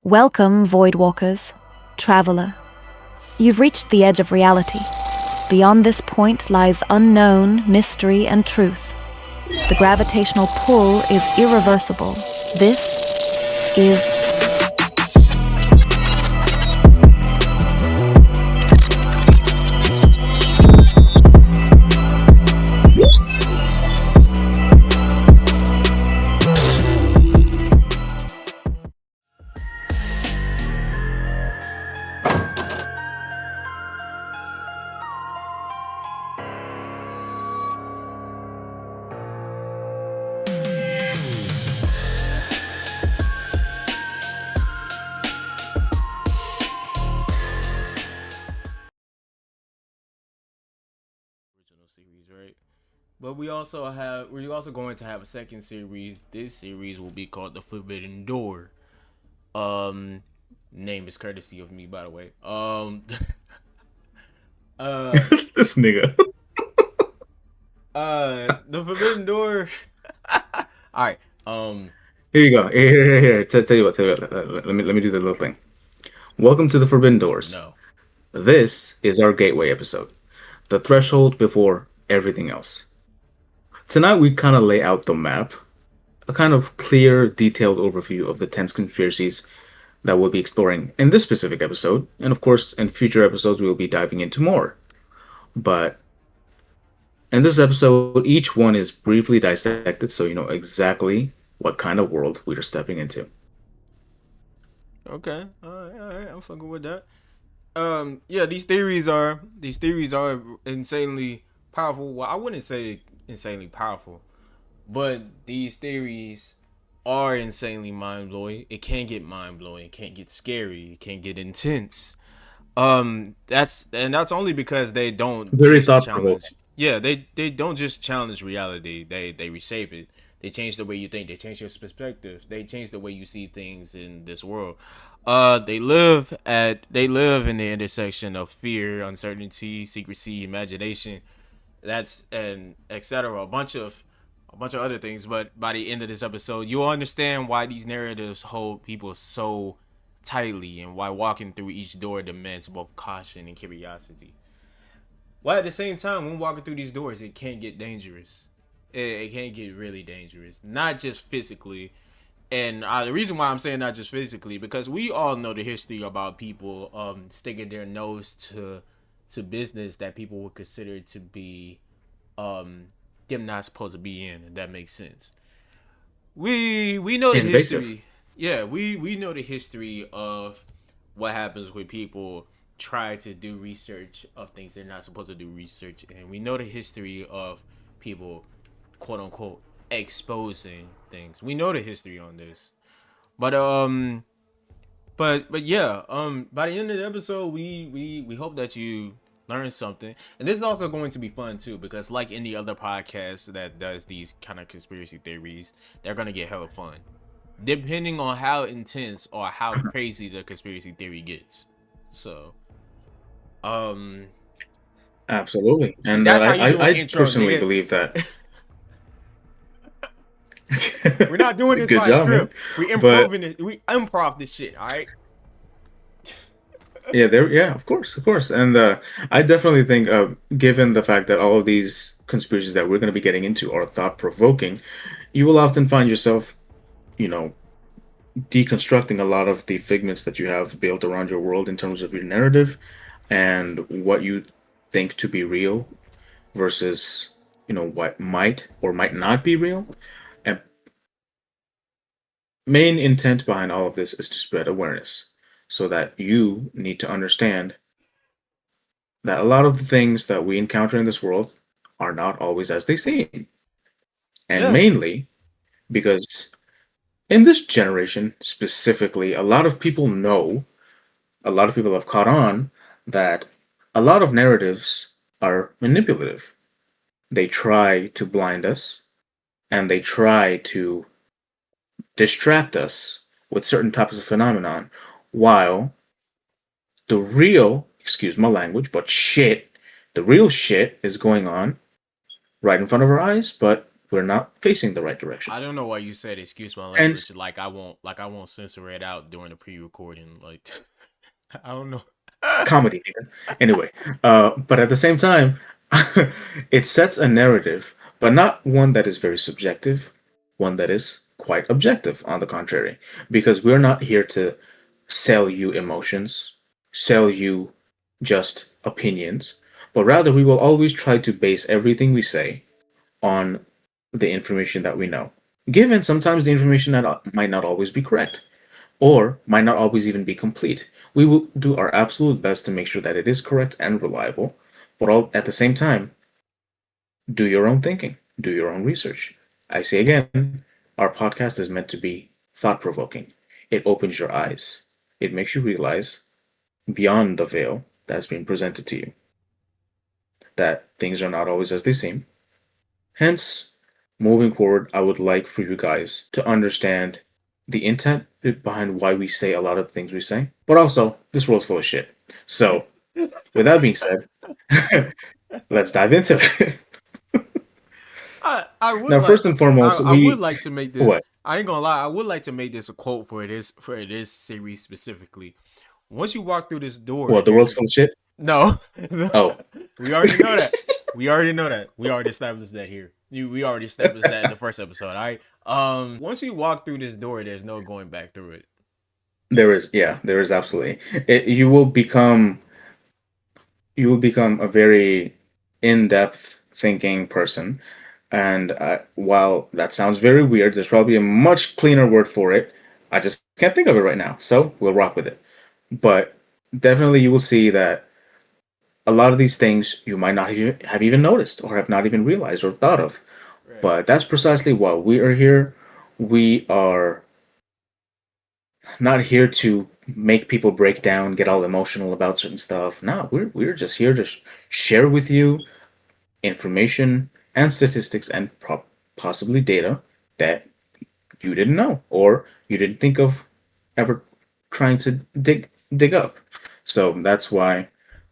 Welcome, Voidwalkers, Traveler. You've reached the edge of reality. Beyond this point lies unknown, mystery, and truth. The gravitational pull is irreversible. This is original series, right? But we're also going to have a second series. This series will be called The Forbidden Door. Um Name is courtesy of me, by the way. uh This nigga. The Forbidden Door. Alright. Um Here you go. Here. Tell you what. Let me do the little thing. Welcome to the Forbidden Doors. no. This is our gateway episode, the threshold before everything else. Tonight we kind of lay out the map, a kind of clear, detailed overview of the 10 conspiracies that we'll be exploring in this specific episode, and of course, in future episodes we'll be diving into more. But in this episode, each one is briefly dissected so you know exactly what kind of world we are stepping into. Okay. Alright, I'm fucking with that. Yeah, these theories are insanely powerful. Well, I wouldn't say insanely powerful, but these theories are insanely mind blowing. It can get mind blowing. It can get scary. It can get intense. That's only because they don't Very just thought provoking. challenge. Yeah, they don't just challenge reality. They reshape it. They change the way you think. They change your perspective. They change the way you see things in this world. They live in the intersection of fear, uncertainty, secrecy, imagination. That's and etc. A bunch of other things. But by the end of this episode, you'll understand why these narratives hold people so tightly and why walking through each door demands both caution and curiosity. While at the same time, when walking through these doors, it can get dangerous. It can get really dangerous, not just physically. And the reason why I'm saying not just physically, because we all know the history about people sticking their nose to business that people would consider to be um, them not supposed to be in. If that makes sense. We know the Invasive. history. Yeah, we know the history of what happens when people try to do research of things they're not supposed to do research, and we know the history of people, quote unquote, exposing things. We know the history on this, but yeah, by the end of the episode, we hope that you learn something, and this is also going to be fun too, because like any other podcast that does these kind of conspiracy theories, they're gonna get hella fun, depending on how intense or how crazy the conspiracy theory gets. So, um, Absolutely. see, And that's how you do an I intro, personally nigga. believe that. We're not doing this Good by job, man. script. We But improving it. We improv this shit. All right. yeah, of course. And I definitely think, given the fact that all of these conspiracies that we're going to be getting into are thought provoking, you will often find yourself, you know, deconstructing a lot of the figments that you have built around your world in terms of your narrative and what you think to be real versus, what might or might not be real. And main intent behind all of this is to spread awareness so that you need to understand that a lot of the things that we encounter in this world are not always as they seem. And Yeah. mainly because in this generation specifically, a lot of people have caught on that a lot of narratives are manipulative. They try to blind us and they try to distract us with certain types of phenomenon while the real, excuse my language, but shit, the real shit is going on right in front of our eyes, but we're not facing the right direction. I don't know why you said excuse my Hence, language. Like I won't censor it out during the pre-recording. Like I don't know. comedy. Anyway, but at the same time, it sets a narrative, but not one that is very subjective, one that is quite objective, on the contrary, because we're not here to sell you emotions, sell you just opinions, but rather we will always try to base everything we say on the information that we know. Given sometimes the information that might not always be correct or might not always even be complete. We will do our absolute best to make sure that it is correct and reliable, but all at the same time, do your own thinking, do your own research. I say again, our podcast is meant to be thought provoking. It opens your eyes. It makes you realize beyond the veil that's being presented to you that things are not always as they seem. Hence, moving forward, I would like for you guys to understand the intent behind why we say a lot of the things we say, but also this world's full of shit. So, with that being said, let's dive into it. I would Now, like, first and foremost, I would like to make this. what? I ain't gonna lie. I would like to make this a quote for this series specifically. Once you walk through this door, What, the world's full of shit? no. Oh. We already know that. We already know that. We already established that here. We already established that in the first episode. All right. Once you walk through this door, there's no going back through it. There is absolutely. You will become a very in-depth thinking person. And while that sounds very weird, there's probably a much cleaner word for it. I just can't think of it right now. So we'll rock with it. But definitely you will see that a lot of these things you might not have even noticed or have not even realized or thought of. Right. But that's precisely why we are here. We are not here to make people break down, get all emotional about certain stuff. No, we're just here to share with you information and statistics and possibly data that you didn't know or you didn't think of ever trying to dig up. So that's why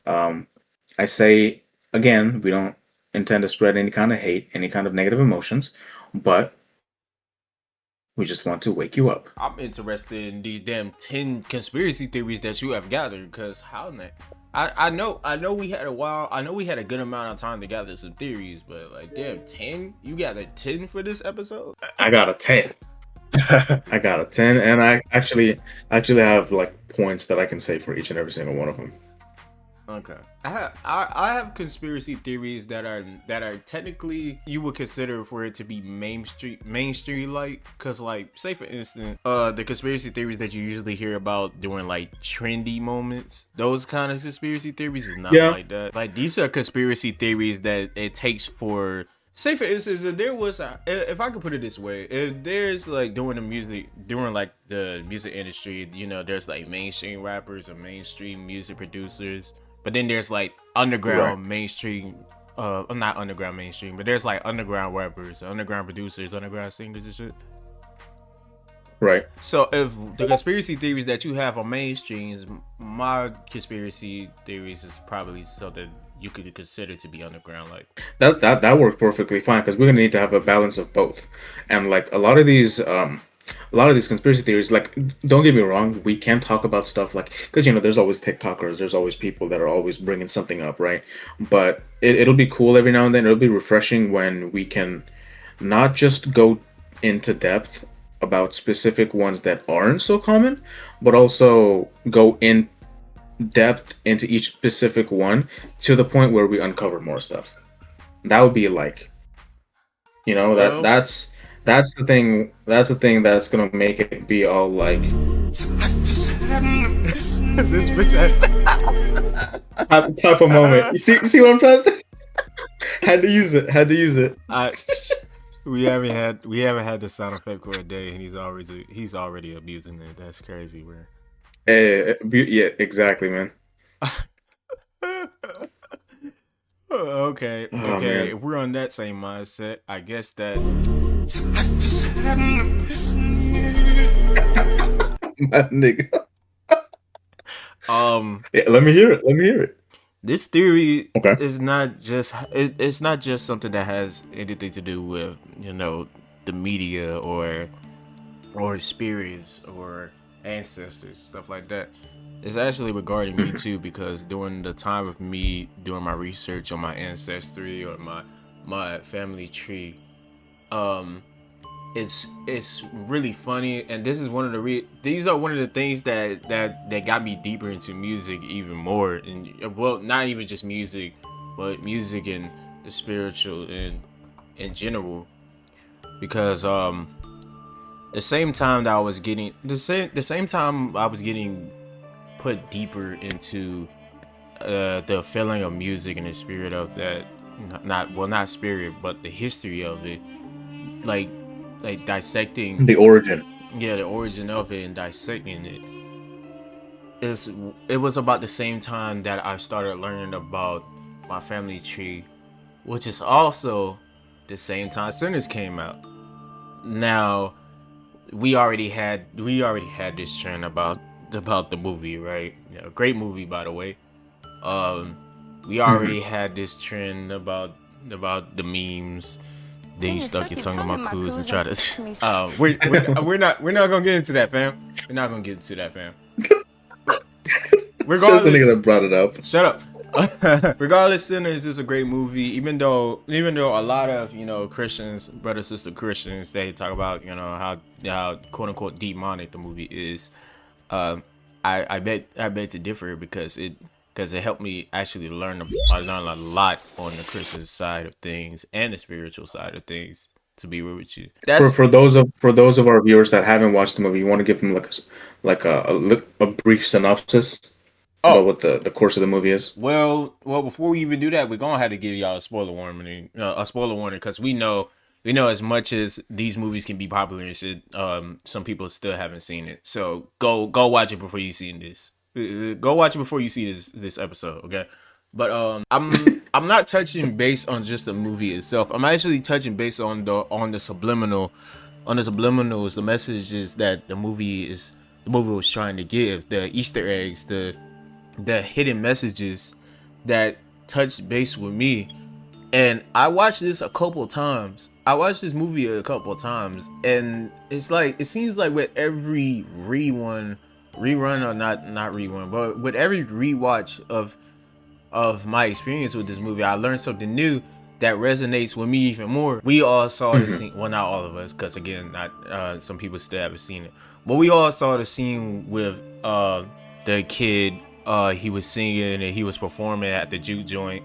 I say again, we don't intend to spread any kind of hate, any kind of negative emotions, but we just want to wake you up. I'm interested in these damn 10 conspiracy theories that you have gathered, because how ne- I know we had a while. I know we had a good amount of time to gather some theories, but like damn 10? You gathered 10 for this episode? I got a 10. I got a 10, and I actually have like points that I can say for each and every single one of them. Okay. I have conspiracy theories that are technically you would consider for it to be mainstream like, cause like say for instance the conspiracy theories that you usually hear about during like trendy moments, those kind of conspiracy theories is not like that. Like these are conspiracy theories that it takes for, say for instance, if I could put it this way, if there's like during the music industry, you know, there's like mainstream rappers or mainstream music producers. But then there's like underground mainstream, not underground mainstream, but there's like underground rappers, underground producers, underground singers and shit. Right. So if the conspiracy theories that you have are mainstreams, my conspiracy theories is probably something you could consider to be underground. Like that works perfectly fine because we're gonna need to have a balance of both. And like a lot of these conspiracy theories, like, don't get me wrong, we can talk about stuff like, because you know there's always TikTokers, there's always people that are always bringing something up, right? But it'll be cool every now and then. It'll be refreshing when we can not just go into depth about specific ones that aren't so common, but also go in depth into each specific one to the point where we uncover more stuff. That would be like, you know, that's the thing. That's the thing that's gonna make it be all like this bitch type of moment. You see what I'm trying to say? Had to use it. We haven't had the sound effect for a day, and he's already abusing it. That's crazy, bro. Yeah, exactly, man. Okay. Man. If we're on that same mindset, I guess that. My nigga. Yeah, let me hear it. This theory Okay. is not just it's not just something that has anything to do with, you know, the media or spirits or ancestors, stuff like that. It's actually regarding me too, because during the time of me doing my research on my ancestry or my family tree, um it's really funny, and this is one of the these are one of the things that got me deeper into music even more, and well, not even just music, but music and the spiritual in general, because the same time that I was getting the same time I was getting put deeper into the feeling of music and the spirit of that, not spirit but the history of it, like dissecting, The origin. yeah, the origin of it and dissecting it. is it was about the same time that I started learning about my family tree, which is also the same time Sinners came out. Now we already had this trend about the movie, right? Yeah, great movie, by the way. Um, we already had this trend about the memes. Then you stuck your tongue in my coos and try to. We're not gonna get into that, fam. We're not gonna get into that, fam. Says the nigga Regardless, that brought it up. shut up. Regardless, Sinners is a great movie. Even though a lot of, you know, Christians, brother sister Christians, they talk about, you know, how quote unquote demonic the movie is. Um, I bet to differ, because it helped me actually I learned a lot on the Christian side of things and the spiritual side of things. To be real with you, For that's for those of our viewers that haven't watched the movie, you want to give them a brief synopsis about oh what the course of the movie is. well. Before we even do that, we're gonna have to give y'all a spoiler warning. Because we know as much as these movies can be popular and shit, some people still haven't seen it. So go watch it before you see this. Go watch it before you see this episode, okay? But I'm not touching base on just the movie itself. I'm actually touching base on the subliminals, the messages that the movie was trying to give, the Easter eggs, the hidden messages that touched base with me. And I watched this a couple times. I watched this movie a couple times, and it's like, it seems like with every rerun, or not rerun, but with every rewatch of my experience with this movie, I learned something new that resonates with me even more. We all saw the scene. Well, not all of us, because again, not some people still haven't seen it. But we all saw the scene with the kid. He was singing and he was performing at the juke joint.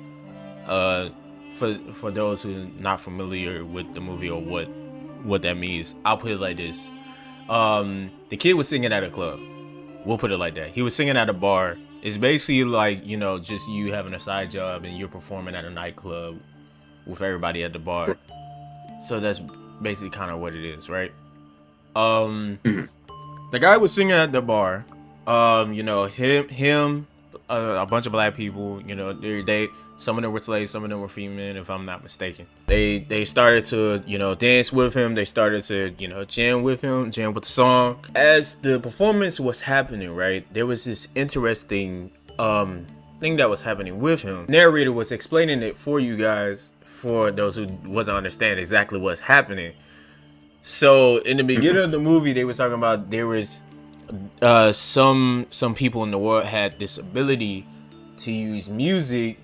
For those who are not familiar with the movie or what that means, I'll put it like this: the kid was singing at a club. We'll put it like that. He was singing at a bar. It's basically like, you know, just you having a side job and you're performing at a nightclub with everybody at the bar. So that's basically kind of what it is, right? The guy was singing at the bar. You know, him, a bunch of black people. You know, they some of them were slaves, some of them were free men, if I'm not mistaken. They started to, you know, dance with him. They started to, you know, jam with the song. As the performance was happening, right, there was this interesting thing that was happening with him. Narrator was explaining it for you guys, for those who wasn't understand exactly what's happening. So in the beginning of the movie, they were talking about there was some people in the world had this ability to use music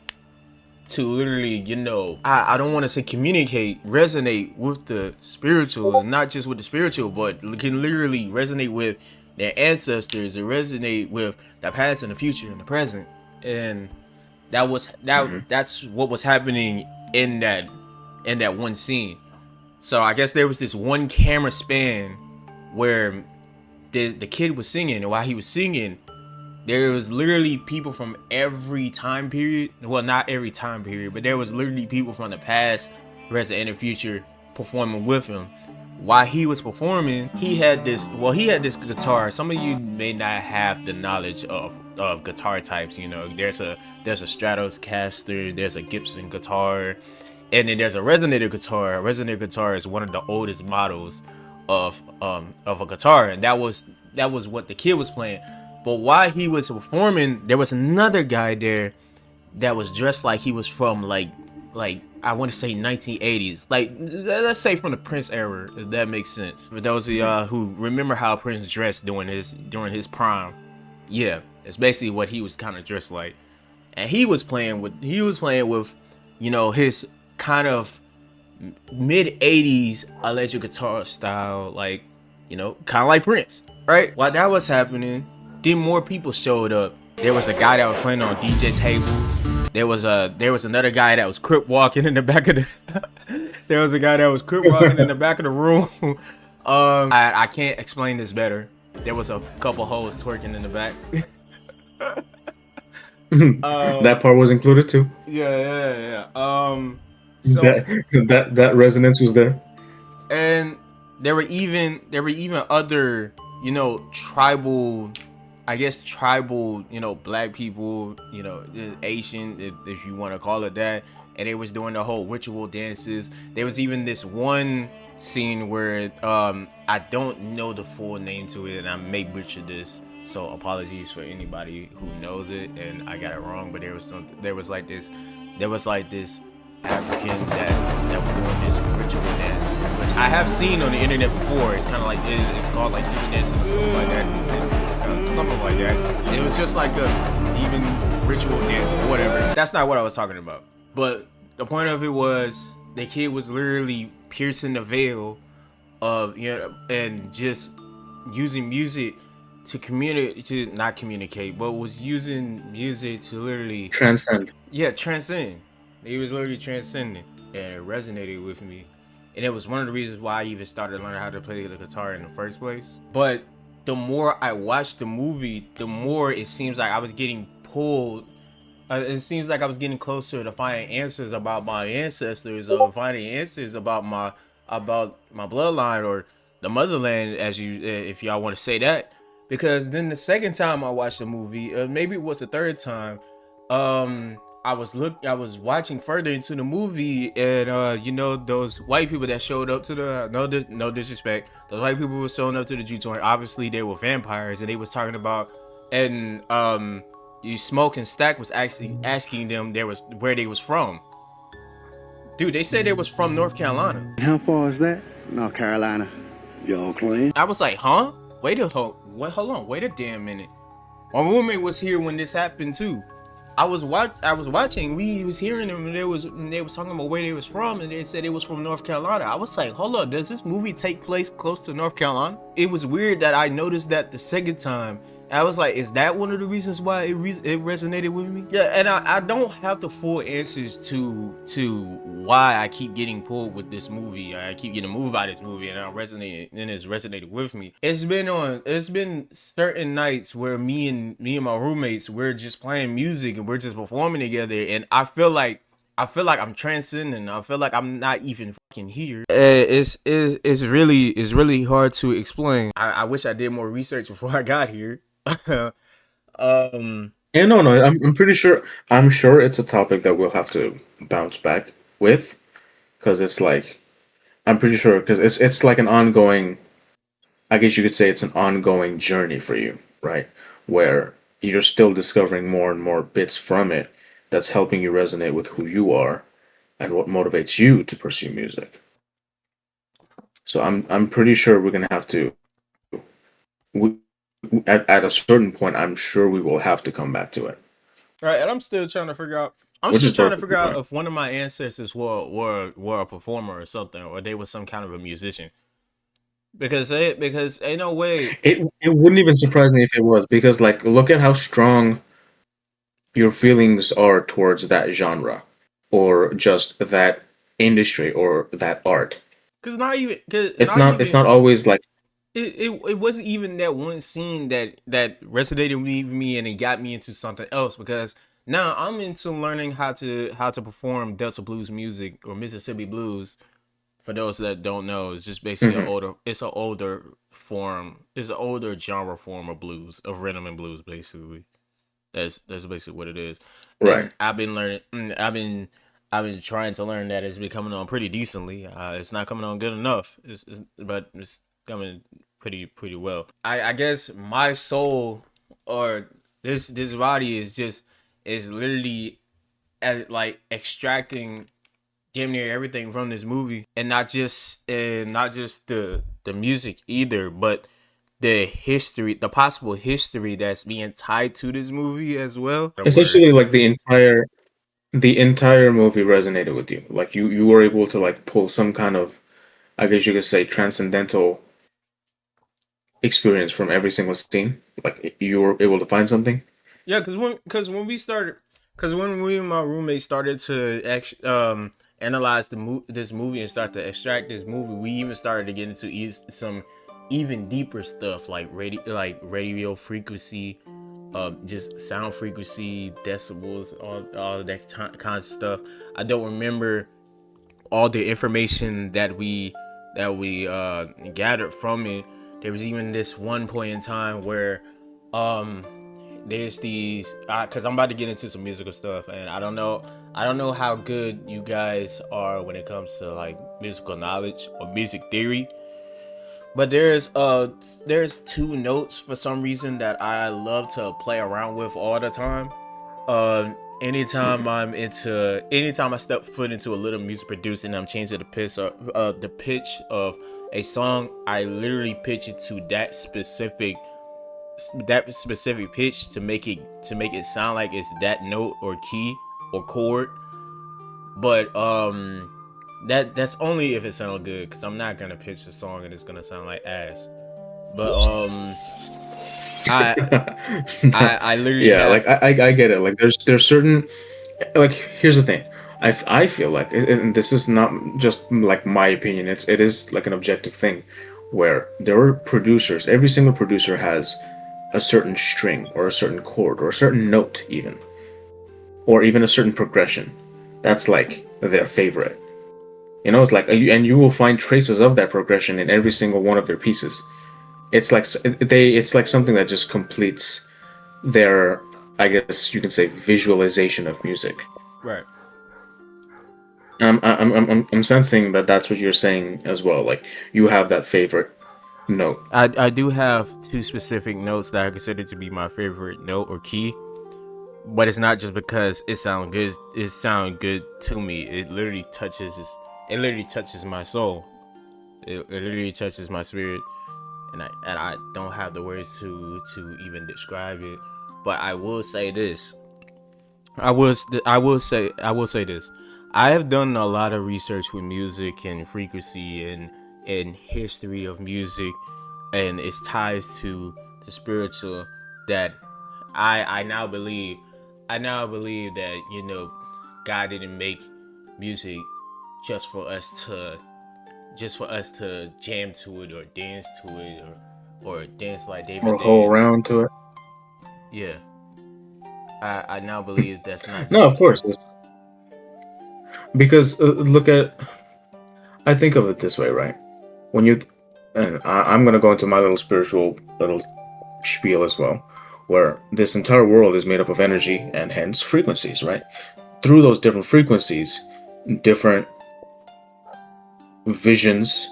to literally, you know, I don't want to say communicate, resonate with the spiritual, not just with the spiritual, but can literally resonate with their ancestors and resonate with the past and the future and the present. And that's what was happening in that one scene. So I guess there was this one camera span where the kid was singing, and while he was singing, there was literally people from every time period. Well, not every time period, but there was literally people from the past, present, and the future performing with him. While he was performing, he had this guitar. Some of you may not have the knowledge of guitar types. You know, there's a Stratocaster, there's a Gibson guitar, and then there's a resonator guitar. A resonator guitar is one of the oldest models of a guitar, and that was what the kid was playing. But while he was performing, there was another guy there that was dressed like he was from like I want to say 1980s, like let's say from the Prince era, if that makes sense. For those of y'all who remember how Prince dressed during his prime, yeah, that's basically what he was kind of dressed like. And he was playing with you know, his kind of mid 80s electric guitar style, like, you know, kind of like Prince, right? While that was happening, then more people showed up. There was a guy that was playing on DJ tables. There was another guy that was crip walking in the back of the there was a guy that was crip walking in the back of the room. I can't explain this better. There was a couple hoes twerking in the back. That part was included too. Yeah. So That resonance was there. and there were even other, you know, tribal, you know, black people, you know, Asian, if you want to call it that, and they was doing the whole ritual dances. There was even this one scene where I don't know the full name to it, and I may butcher this, so apologies for anybody who knows it and I got it wrong. But there was like this African that was doing this ritual dance, which I have seen on the internet before. It's kind of like it's called like demon dancing or something like that, something like that. It was just like a demon ritual dance or whatever. That's not what I was talking about. But the point of it was the kid was literally piercing the veil of, you know, and just using music to not communicate, but was using music to literally Transcend. transcend. He was literally transcending, and it resonated with me. And it was one of the reasons why I even started learning how to play the guitar in the first place. But the more I watched the movie, the more it seems like I was getting pulled. It seems like I was getting closer to finding answers about my ancestors, or finding answers about my bloodline, or the motherland, as you, if y'all want to say that. Because then the second time I watched the movie, maybe it was the third time, I was watching further into the movie, and you know, those white people that showed up to the, no disrespect, those white people were showing up to the Jew tour. Obviously they were vampires, and they was talking about, and you Smoke and Stack was actually asking them where they was from. Dude, they said they was from North Carolina. How far is that? North Carolina. Y'all clean? I was like, huh? Hold on, wait a damn minute. My roommate was here when this happened too. I was watching. We was hearing them, and they was talking about where they was from, and they said it was from North Carolina. I was like, hold up, does this movie take place close to North Carolina? It was weird that I noticed that the second time. I was like, is that one of the reasons why it resonated with me? Yeah, and I don't have the full answers to why I keep getting pulled with this movie. I keep getting moved by this movie, and it's resonated with me. It's been certain nights where me and my roommates, we're just playing music and we're just performing together, and I feel like I'm transcending. I feel like I'm not even fucking here. It's really hard to explain. I wish I did more research before I got here. Yeah, no, I'm pretty sure. I'm sure it's a topic that we'll have to bounce back with, because it's like, I'm pretty sure, because it's like an ongoing. I guess you could say it's an ongoing journey for you, right? Where you're still discovering more and more bits from it that's helping you resonate with who you are and what motivates you to pursue music. So I'm pretty sure we're gonna have to. We, at a certain point, I'm sure we will have to come back to it. Right, and I'm still trying to figure out. If one of my ancestors were a performer or something, or they were some kind of a musician. Because ain't no way. It wouldn't even surprise me if it was, because like, look at how strong your feelings are towards that genre, or just that industry, or that art. Because It's not always like. It wasn't even that one scene that resonated with me and it got me into something else, because now I'm into learning how to perform Delta blues music, or Mississippi blues. For those that don't know, it's just basically it's an older genre form of blues, of rhythm and blues, basically. That's basically what it is. Right. And I've been learning. I've been trying to learn that. It's been coming on pretty decently. It's not coming on good enough. But it's coming pretty well. I guess my soul, or this body is literally at like extracting damn near everything from this movie, and not just the music either, but the history, the possible history that's being tied to this movie as well. Essentially, like the entire movie resonated with you. Like you were able to like pull some kind of, I guess you could say, transcendental experience from every single scene. Like you were able to find something. Yeah, because when we started, because when we and my roommate started to analyze this movie and start to extract this movie, we even started to get into some even deeper stuff like radio frequency, just sound frequency, decibels, all of that kinds of stuff. I don't remember all the information that we gathered from it. There was even this one point in time where um there's these, because I'm about to get into some musical stuff, and I don't know how good you guys are when it comes to like musical knowledge or music theory, but there's two notes for some reason that I love to play around with all the time. Anytime I step foot into a little music producing, I'm changing the pitch of a song. I literally pitch it to that specific pitch to make it sound like it's that note or key or chord. But that's only if it sounds good, because I'm not gonna pitch the song and it's gonna sound like ass. But I I literally Yeah, have. like I get it. Like there's certain, like here's the thing. I feel like, and this is not just like my opinion. It is like an objective thing, where there are producers. Every single producer has a certain string or a certain chord or a certain note, or even a certain progression. That's like their favorite. It's like, and you will find traces of that progression in every single one of their pieces. It's like something that just completes their, I guess you can say, visualization of music. Right. I'm sensing that that's what you're saying as well. Like you have that favorite note. I do have two specific notes that I consider to be my favorite note or key, but it's not just because it sounds good. It sounds good to me. It literally touches my soul. It literally touches my spirit, and I don't have the words to even describe it. But I will say this. I will say this. I have done a lot of research with music and frequency and history of music and its ties to the spiritual, that I now believe that God didn't make music just for us to jam to it or dance to it, or dance like David Or a whole dance. round to it. Yeah. I now believe that's not No, just of the course, case. because look at. I think of it this way, right? When you, and I'm gonna go into my little spiritual little spiel as well, where this entire world is made up of energy and hence frequencies, right? Through those different frequencies, different visions,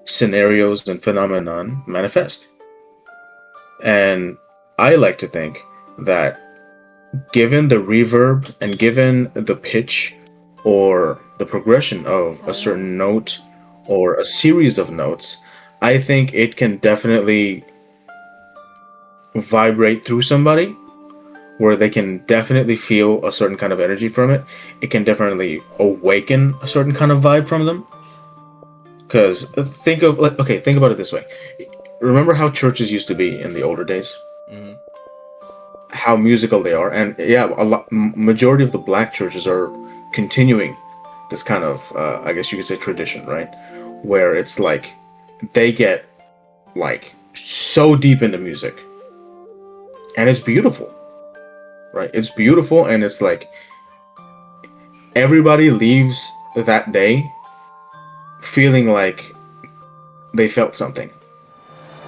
scenarios, and phenomenon manifest. And I like to think that given the reverb and given the pitch or the progression of a certain note or a series of notes, I think it can definitely vibrate through somebody, where they can definitely feel a certain kind of energy from it. It can definitely awaken a certain kind of vibe from them. Because think about it this way. Remember how churches used to be in the older days? Hmm. How musical they are, and yeah, majority of the black churches are continuing this kind of, I guess you could say, tradition, right? Where it's like they get like so deep into music, and it's beautiful, right? It's beautiful, and it's like everybody leaves that day feeling like they felt something,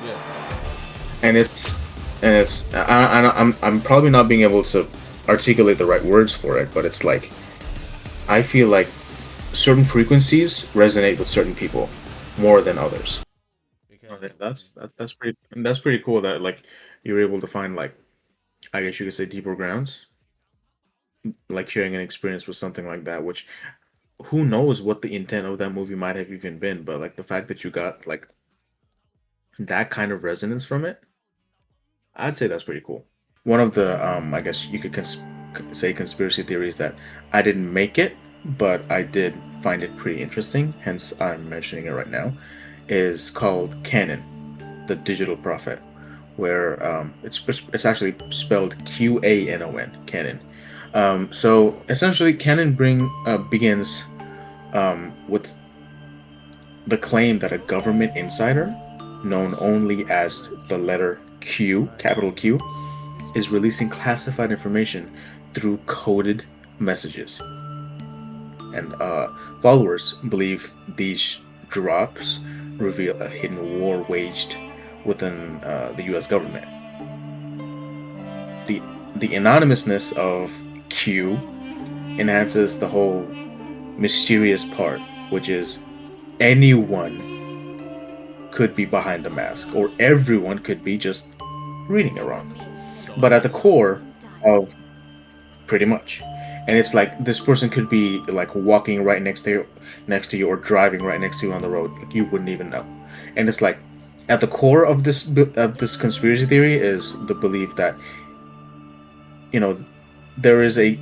Yeah. and I'm probably not being able to articulate the right words for it, but it's like I feel like certain frequencies resonate with certain people more than others. Because That's pretty cool that like you're able to find, like, I guess you could say, deeper grounds. like sharing an experience with something like that, which who knows what the intent of that movie might have even been, but like the fact that you got like that kind of resonance from it, I'd say that's pretty cool. One of the I guess you could say conspiracy theories that I didn't make it, but I did find it pretty interesting, hence I'm mentioning it right now, is called Canon, the digital prophet, where it's actually spelled QANON, Canon. So essentially, Canon begins with the claim that a government insider, known only as the letter Q, capital Q, is releasing classified information through coded messages. And followers believe these drops reveal a hidden war waged within the U.S. government. The anonymousness of Q enhances the whole mysterious part, which is anyone could be behind the mask, or everyone could be just reading it wrong. But at the core of pretty much, and it's like this person could be like walking right next to you, or driving right next to you on the road. Like, you wouldn't even know. And it's like at the core of this conspiracy theory is the belief that you know there's a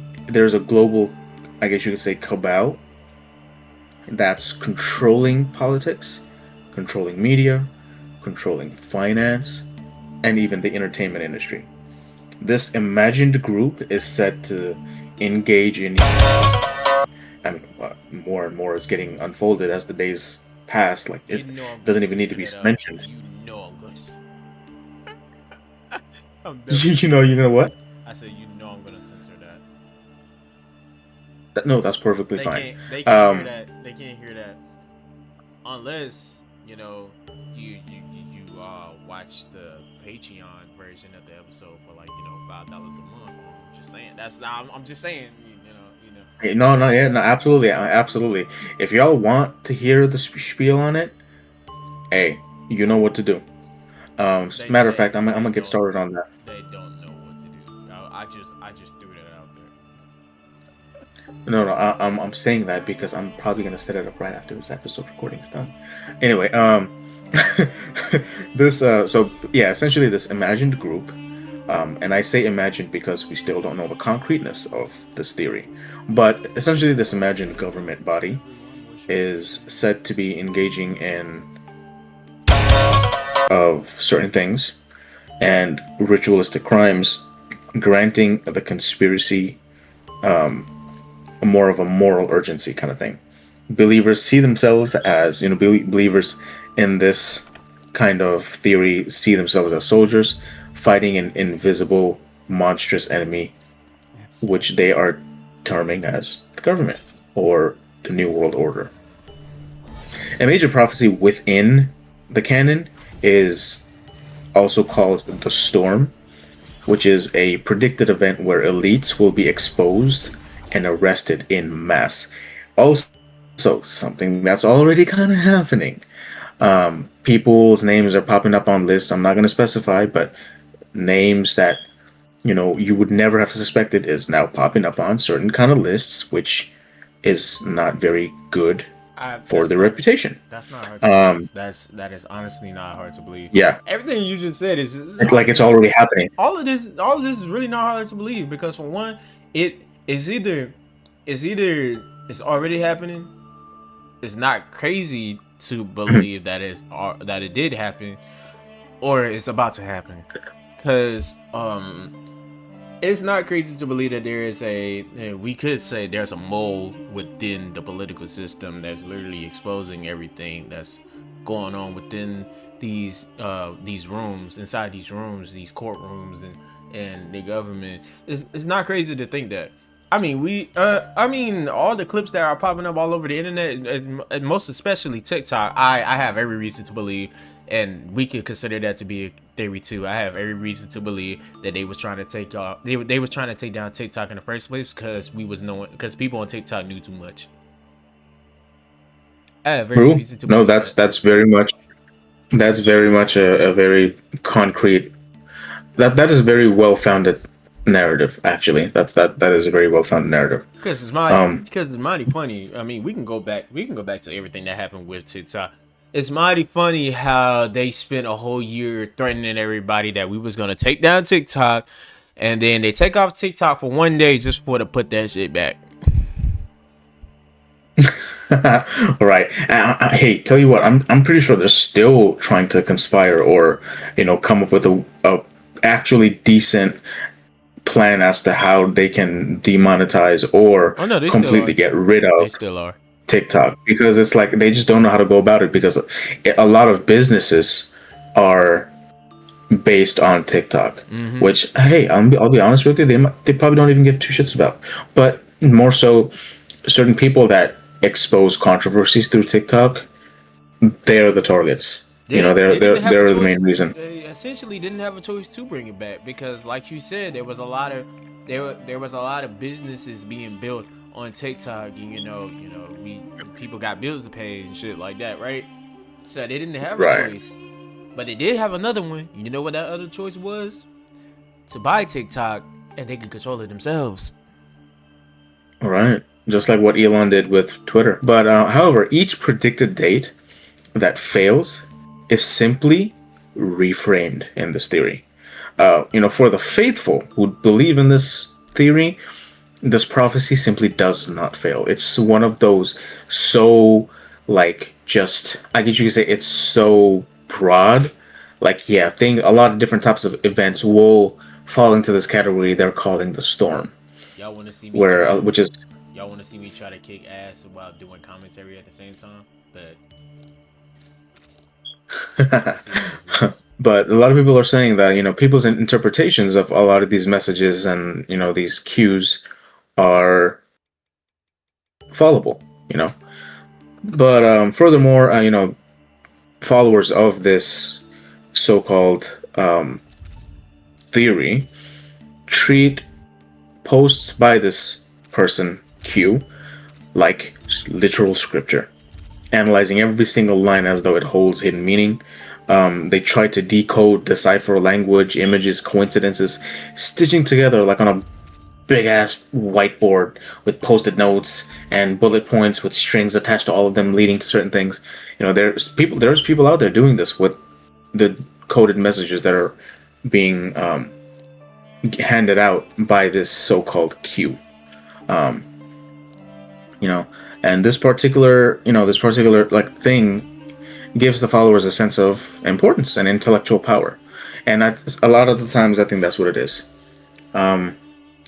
global, I guess you could say, cabal that's controlling politics, controlling media, controlling finance, and even the entertainment industry. This imagined group is said to engage in, more and more is getting unfolded as the days pass. Like, it doesn't even need to be mentioned. You know what? I said, I'm gonna censor that. No, that's perfectly fine. They can't hear that. They can't hear that unless you watch the Patreon version of the episode for like $5 a month. I'm just saying. I'm just saying. No, yeah, no, absolutely, absolutely. If y'all want to hear the spiel on it, hey, you know what to do. Matter of fact, I'm gonna get started on that. They don't know what to do. I just threw that out there. No, I'm saying that because I'm probably gonna set it up right after this episode recording's done. Anyway, essentially this imagined group, and I say imagined because we still don't know the concreteness of this theory, but essentially this imagined government body is said to be engaging in of certain things and ritualistic crimes, granting the conspiracy more of a moral urgency kind of thing. Believers see themselves as, believers in this kind of theory see themselves as soldiers fighting an invisible, monstrous enemy, which they are terming as the government or the New World Order. A major prophecy within the canon is also called the Storm, which is a predicted event where elites will be exposed and arrested in mass. Also, something that's already kind of happening. People's names are popping up on lists. I'm not going to specify, but names that you would never have suspected is now popping up on certain kind of lists, which is not very good for their reputation. That's not hard to believe. That is honestly not hard to believe. Yeah, everything you just said is like it's already happening. All of this is really not hard to believe, because for one, it's either it's already happening. It's not crazy to believe that it did happen, or it's about to happen, because it's not crazy to believe that there is we could say there's a mole within the political system that's literally exposing everything that's going on within these rooms, inside these rooms, these courtrooms, and the government. It's not crazy to think that. I mean, all the clips that are popping up all over the internet, and most especially TikTok, I have every reason to believe, and we could consider that to be a theory too. I have every reason to believe that they was trying to take they was trying to take down TikTok in the first place because people on TikTok knew too much. I have every reason to believe that's very much a very concrete, that is very well founded narrative. Actually, that is a very well founded narrative. Because it's mighty funny. I mean, we can go back to everything that happened with TikTok. It's mighty funny how they spent a whole year threatening everybody that we was gonna take down TikTok, and then they take off TikTok for one day just for to put that shit back. Right. Hey, tell you what, I'm pretty sure they're still trying to conspire or come up with a actually decent plan as to how they can demonetize or completely get rid of They still are. TikTok, because it's like they just don't know how to go about it, because a lot of businesses are based on TikTok, which, hey, I'll be honest with you, they probably don't even give two shits about, but more so certain people that expose controversies through TikTok, they're the targets. They're the main reason. They essentially didn't have a choice to bring it back, because like you said, there was a lot of businesses being built on TikTok, and people got bills to pay and shit like that, right? So they didn't have a choice. But they did have another one. You know what that other choice was? To buy TikTok and they can control it themselves. Right. Just like what Elon did with Twitter. But however, each predicted date that fails is simply reframed in this theory. For the faithful who believe in this theory, this prophecy simply does not fail. It's one of those so, I guess you could say it's so broad. I think a lot of different types of events will fall into this category they're calling the storm. Y'all want to see me y'all want to see me try to kick ass while doing commentary at the same time? But a lot of people are saying that, people's interpretations of a lot of these messages and, these cues are fallible, But furthermore, followers of this so-called theory treat posts by this person, Q, like literal scripture, analyzing every single line as though it holds hidden meaning. They try to decode, decipher language, images, coincidences, stitching together like on a big ass whiteboard with post-it notes and bullet points with strings attached to all of them leading to certain things. There's people out there doing this with the coded messages that are being handed out by this so-called Q. And this particular thing gives the followers a sense of importance and intellectual power. And a lot of the times I think that's what it is.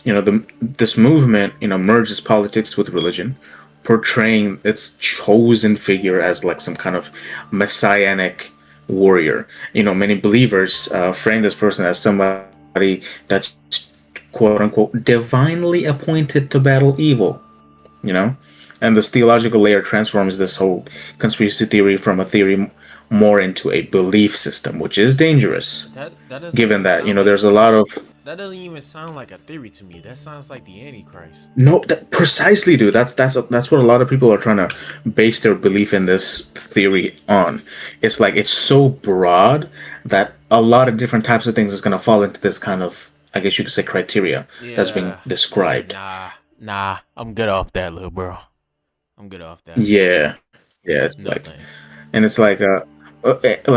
This movement, merges politics with religion, portraying its chosen figure as like some kind of messianic warrior. Many believers frame this person as somebody that's quote unquote divinely appointed to battle evil. And this theological layer transforms this whole conspiracy theory from a theory more into a belief system, which is dangerous. Given that, there's a lot of... That doesn't even sound like a theory to me. That sounds like the Antichrist. No, precisely, dude. That's what a lot of people are trying to base their belief in this theory on. It's like it's so broad that a lot of different types of things is going to fall into this kind of, I guess you could say, criteria that's being described. Nah, I'm good off that, little bro. I'm good off that. Yeah, it's no like, thanks. And it's like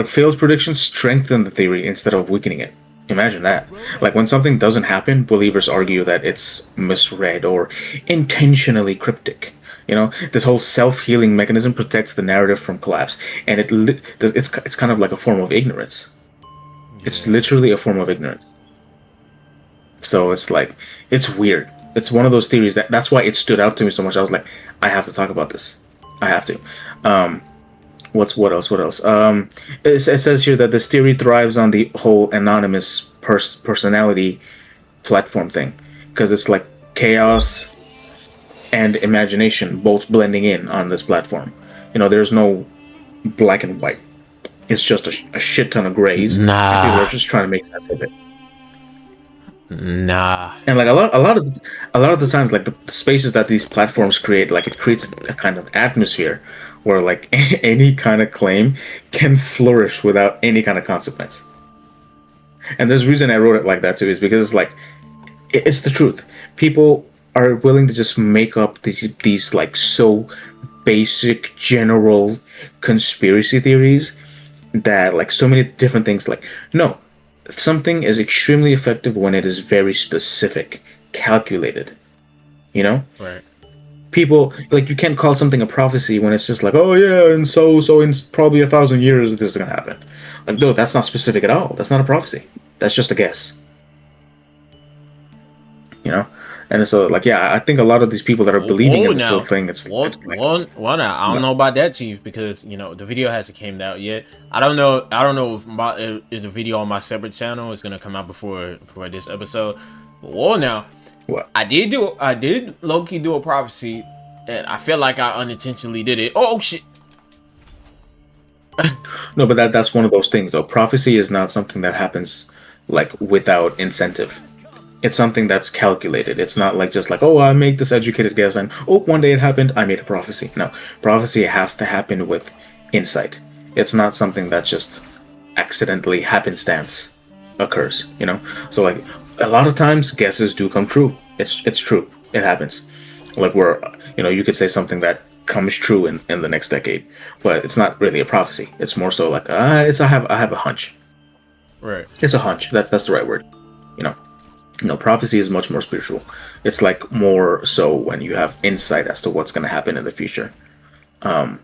failed predictions strengthen the theory instead of weakening it. Imagine that. Like when something doesn't happen, believers argue that it's misread or intentionally cryptic. This whole self-healing mechanism protects the narrative from collapse, and it's kind of like a form of ignorance. Yeah. It's literally a form of ignorance. So it's like, it's weird. It's one of those theories that's why it stood out to me so much. I was like, I have to talk about this. I have to. What else? It says here that this theory thrives on the whole anonymous personality platform thing, because it's like chaos and imagination both blending in on this platform. There's no black and white. It's just a shit ton of grays. Nah. People are just trying to make sense of it. Nah. And like a lot of the times, like the spaces that these platforms create, like it creates a kind of atmosphere where like any kind of claim can flourish without any kind of consequence. And there's a reason I wrote it like that too, is because it's like it's the truth. People are willing to just make up these like so basic general conspiracy theories that like so many different things. Like, no, something is extremely effective when it is very specific, calculated. You know, Right. people like you can't call something a prophecy when it's just like, oh yeah, and so in probably 1,000 years this is gonna happen. Like, no, that's not specific at all. That's not a prophecy. That's just a guess. You know, and so like, yeah, I think a lot of these people that are believing Whoa in this little now. thing, it's like, Well now, I don't no, know about that, Chief, because the video hasn't came out yet. I don't know. If the video on my separate channel is gonna come out before this episode. Well now, what? I did low key do a prophecy, and I feel like I unintentionally did it. Oh shit! No, but that's one of those things though. Prophecy is not something that happens like without incentive. It's something that's calculated. It's not like just like, oh, I make this educated guess and oh, one day it happened, I made a prophecy. No, prophecy has to happen with insight. It's not something that just accidentally happenstance occurs, you know? So like a lot of times guesses do come true. It's true. It happens. Like where you could say something that comes true in the next decade, but it's not really a prophecy. It's more so like I have a hunch. Right. It's a hunch. That's the right word. You know. No, prophecy is much more spiritual. It's like more so when you have insight as to what's going to happen in the future. And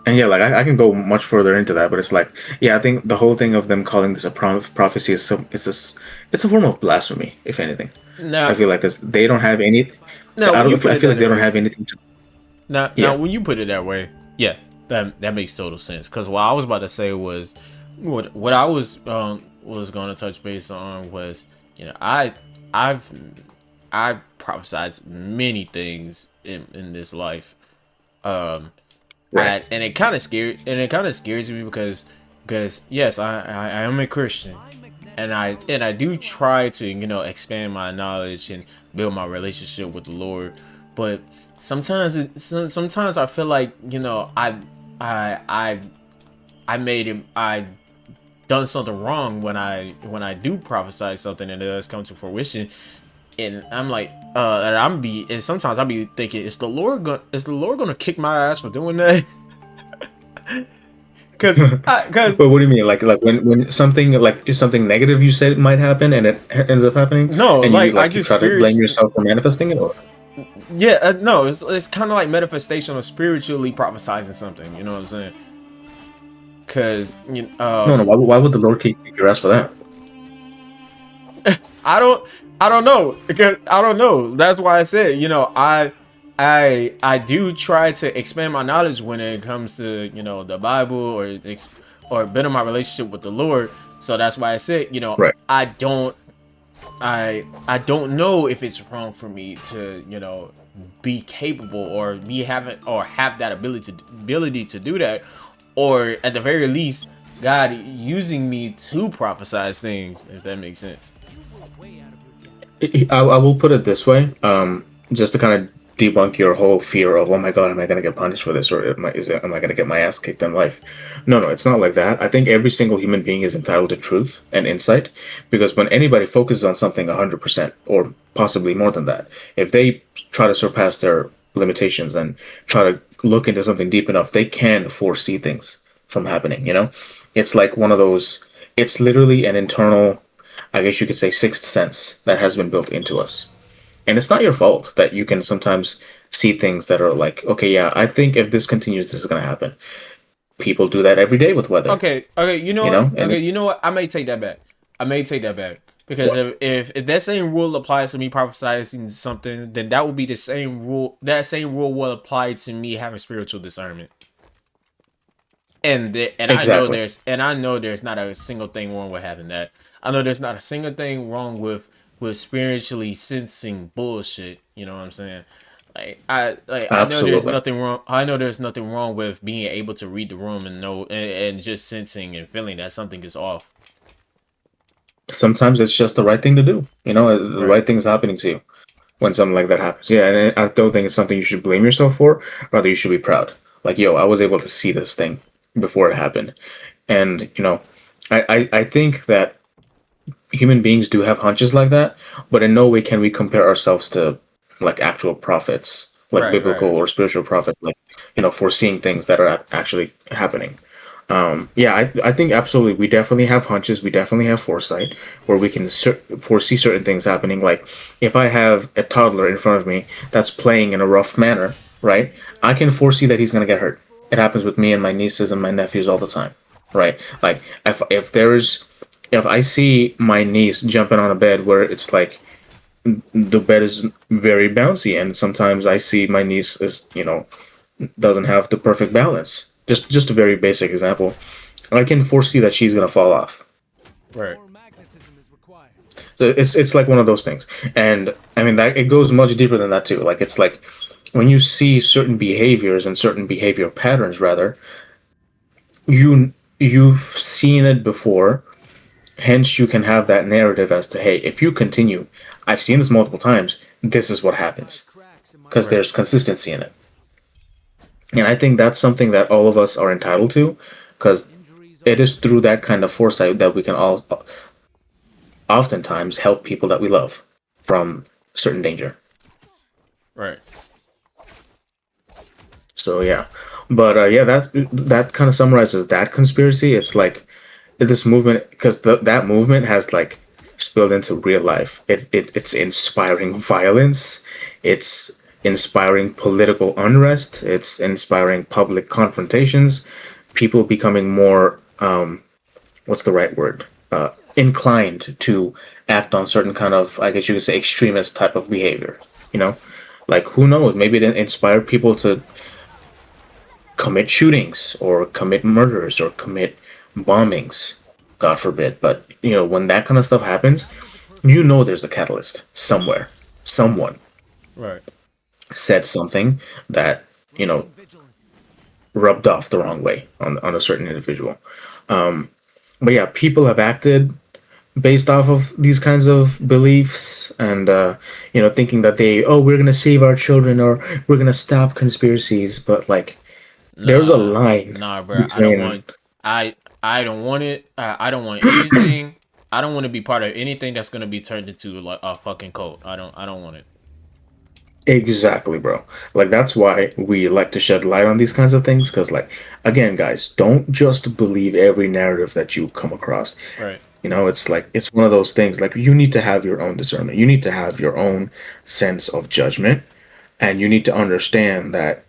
yeah, like I can go much further into that, but it's like, yeah, I think the whole thing of them calling this a prophecy is it's a form of blasphemy, if anything. Now, I feel like 'cause they don't have any. now when you put I it feel like that they don't way, have anything to. now Yeah. when you put it that way, yeah, that makes total sense. Because what I was about to say was, what I was going to touch base on was, I've prophesied many things in this life. Right. And it kind of scares me because yes, I am a Christian, and I do try to expand my knowledge and build my relationship with the Lord, but sometimes I feel like I done something wrong when I do prophesy something and it does come to fruition, and I'm like, and sometimes I'll be thinking, is the Lord gonna kick my ass for doing that? Because But what do you mean? Like when something like if something negative you said might happen and it ends up happening, no, and like I you just try to blame yourself for manifesting it, or yeah, no, it's kind of like manifestation of spiritually prophesizing something. You know what I'm saying? Because no, why would the Lord kick your ass for that? I don't know, because I don't know. That's why I said, I do try to expand my knowledge when it comes to the Bible or better my relationship with the Lord. So that's why I said, Right. I don't know if it's wrong for me to be capable or have that ability to do that, or at the very least God using me to prophesize things, if that makes sense. I will put it this way, just to kind of debunk your whole fear of, oh my God, am I going to get punished for this, or am I going to get my ass kicked in life? No, it's not like that. I think every single human being is entitled to truth and insight, because when anybody focuses on something 100%, or possibly more than that, if they try to surpass their limitations and try to look into something deep enough, they can foresee things from happening. It's like one of those. It's literally an internal, I guess you could say, sixth sense that has been built into us. And it's not your fault that you can sometimes see things that are like, okay, yeah, I think if this continues, this is going to happen. People do that every day with weather. Okay, you know You what? know, and Okay, you know what? I may take that back. Because What? if that same rule applies to me prophesying something, then that would be the same rule. That same rule will apply to me having spiritual discernment. And Exactly. I know there's not a single thing wrong with having that. I know there's not a single thing wrong with spiritually sensing bullshit. You know what I'm saying? I know there's Absolutely. nothing wrong. I know there's nothing wrong with being able to read the room and know and just sensing and feeling that something is off. Sometimes it's just the right thing to do. The Right. right thing's happening to you when something like that happens. Yeah, and I don't think it's something you should blame yourself for. Rather, you should be proud. Like, yo, I was able to see this thing before it happened. And, I think that human beings do have hunches like that, but in no way can we compare ourselves to like actual prophets, like Right, biblical right. or spiritual prophets, like foreseeing things that are actually happening. Yeah, I think absolutely. We definitely have hunches. We definitely have foresight where we can foresee certain things happening. Like if I have a toddler in front of me that's playing in a rough manner, right? I can foresee that he's gonna get hurt. It happens with me and my nieces and my nephews all the time, right? Like if I see my niece jumping on a bed where it's like the bed is very bouncy, and sometimes I see my niece is doesn't have the perfect balance. Just a very basic example. I can foresee that she's gonna fall off. Right. So it's like one of those things, and I mean that it goes much deeper than that too. Like it's like when you see certain behaviors and certain behavior patterns, rather, you've seen it before. Hence, you can have that narrative as to, hey, if you continue, I've seen this multiple times. This is what happens because Right. there's consistency in it. And I think that's something that all of us are entitled to because it is through that kind of foresight that we can all oftentimes help people that we love from certain danger. Right. So yeah, but yeah, that kind of summarizes that conspiracy. It's like this movement because that movement has like spilled into real life. It's inspiring violence. It's inspiring political unrest. It's inspiring public confrontations. People becoming more what's the right word? Inclined to act on certain kind of, I guess you could say, extremist type of behavior. You know, like who knows? Maybe it inspired people to commit shootings or commit murders or commit bombings, God forbid. But when that kind of stuff happens, there's a catalyst somewhere. Someone Right. said something that rubbed off the wrong way on a certain individual. But yeah, people have acted based off of these kinds of beliefs and thinking that we're gonna save our children or we're gonna stop conspiracies, but like there's a Nah, line nah, bro. I don't between. want. I don't want it. I don't want anything. I don't want to be part of anything that's gonna be turned into like a fucking cult. I don't want it. Exactly, bro. Like that's why we like to shed light on these kinds of things because, like, again, guys, don't just believe every narrative that you come across. Right. It's like it's one of those things. Like you need to have your own discernment. You need to have your own sense of judgment, and you need to understand that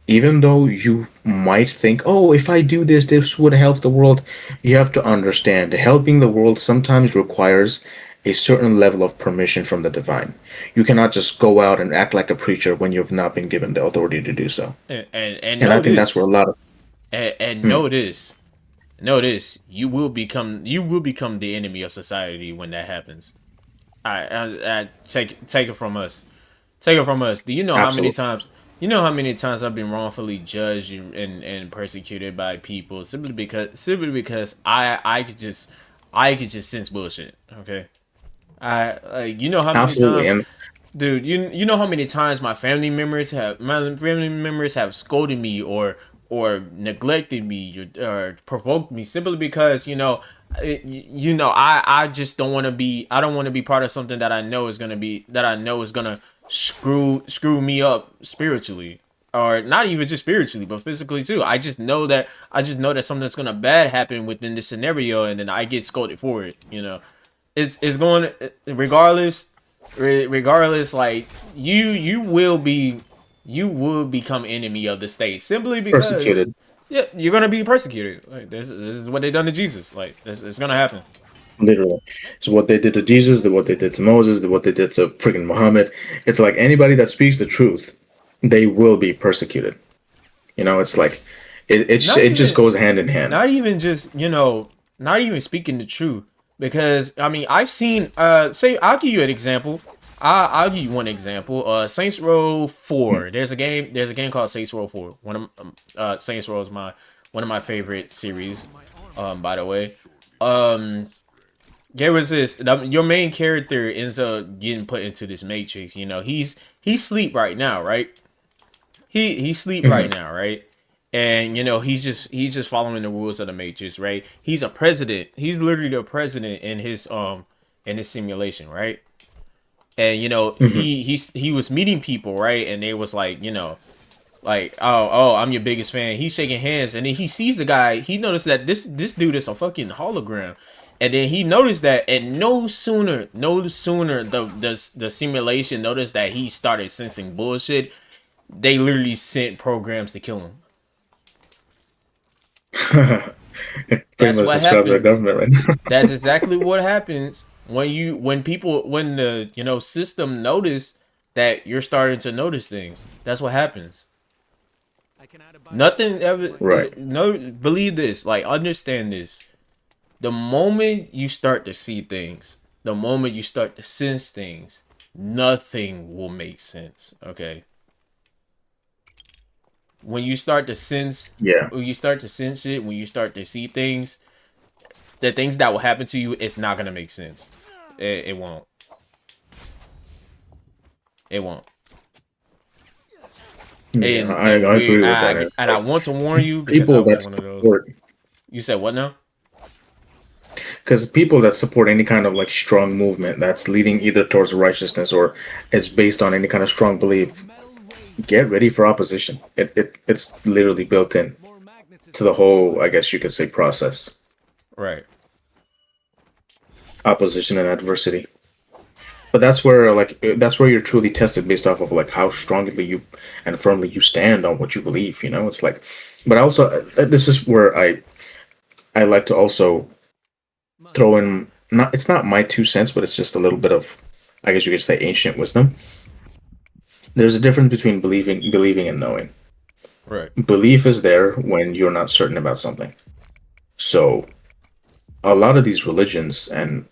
even though you might think, "Oh, if I do this, this would help the world," you have to understand helping the world sometimes requires a certain level of permission from the divine. You cannot just go out and act like a preacher when you've not been given the authority to do so. And And I know think that's where a this. lot of. And Hmm, know this. Know this. You will become the enemy of society when that happens. I take it from us. Take it from us. Do you know how many absolutely. times? You know how many times I've been wrongfully judged and persecuted by people simply because I could just sense bullshit. Okay. I like you know how many Absolutely. times, And dude. You know how many times my family members have scolded me or neglected me or provoked me simply because I just don't want to be I don't want to be part of something that I know is gonna screw me up spiritually, or not even just spiritually but physically too. I just know that something's gonna bad happen within this scenario, and then I get scolded for it. It's going regardless, like you will become enemy of the state simply because, persecuted, yeah, you're gonna be persecuted. Like this is what they done to Jesus. Like this it's gonna happen. literally. So what they did to Jesus, what they did to Moses, what they did to freaking Muhammad. It's like anybody that speaks the truth, they will be persecuted. It's like Not it just even goes hand in hand. not even just not even speaking the truth, because I mean I've seen say I'll give you an example. I'll give you one example. Saints Row 4. There's a game called Saints Row 4. One of Saints Row is one of my favorite series, by the way. Um there was your main character ends up getting put into this matrix. He's sleep right now, right? He's sleep Hmm. right now, right? And he's just following the rules of the matrix, right? He's a president. He's literally the president in this simulation, right? And you know, Hmm. he was meeting people, right? And they was like, you know, like, oh, I'm your biggest fan. He's shaking hands, and then he sees the guy. He noticed that this dude is a fucking hologram, and then he noticed that, and no sooner the simulation noticed that he started sensing bullshit. They literally sent programs to kill him. It pretty That's much what describes our happens. government right now. That's exactly what happens when the system notice that you're starting to notice things. That's what happens. Nothing ever. Right. No, believe this. Like, understand this. The moment you start to see things, the moment you start to sense things, nothing will make sense. Okay. When you start to sense, Yeah. when you start to sense it, when you start to see things, the things that will happen to you, it's not gonna make sense. It won't. It won't. Yeah, And I agree with that. It's I like want to warn you because I people was that one of those. support, You said what now? because people that support any kind of like strong movement that's leading either towards righteousness or it's based on any kind of strong belief, get ready for opposition. It's literally built in to the whole, I guess you could say, process. Right. Opposition and adversity. But that's where that's where you're truly tested based off of like how strongly you and firmly you stand on what you believe. It's like, but also this is where I like to also throw in, not it's not my 2 cents, but it's just a little bit of, I guess you could say, ancient wisdom. There's a difference between believing and knowing. Right. Belief is there when you're not certain about something. So a lot of these religions and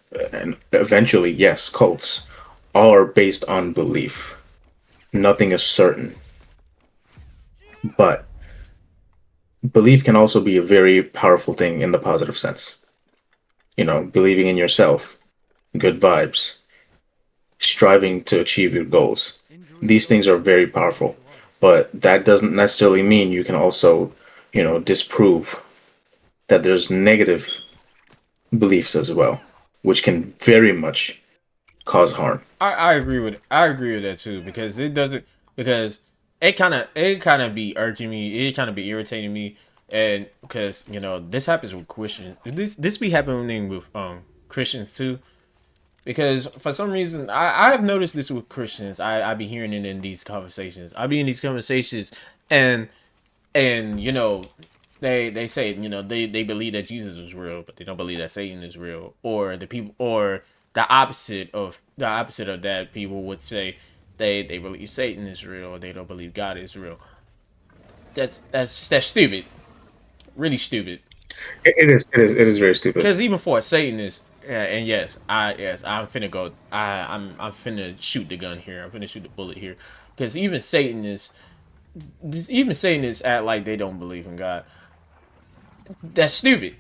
eventually, yes, cults are based on belief. Nothing is certain, but belief can also be a very powerful thing in the positive sense. Believing in yourself, good vibes, striving to achieve your goals. These things are very powerful, but that doesn't necessarily mean you can also, disprove that there's negative beliefs as well, which can very much cause harm. I agree with that too, because it doesn't, because it kind of be irking me, it kind of be irritating me. And because this happens with Christians, this be happening with Christians too, because for some reason I have noticed this with Christians. I be hearing it in these conversations. I be in these conversations, and they say they believe that Jesus is real, but they don't believe that Satan is real, or the people, or the opposite of that. People would say they believe Satan is real, or they don't believe God is real. That's stupid, really stupid. It is very stupid. Because even for a Satanist, and I'm finna go. I'm finna shoot the gun here. I'm finna shoot the bullet here. Because even Satanists act like they don't believe in God. That's stupid.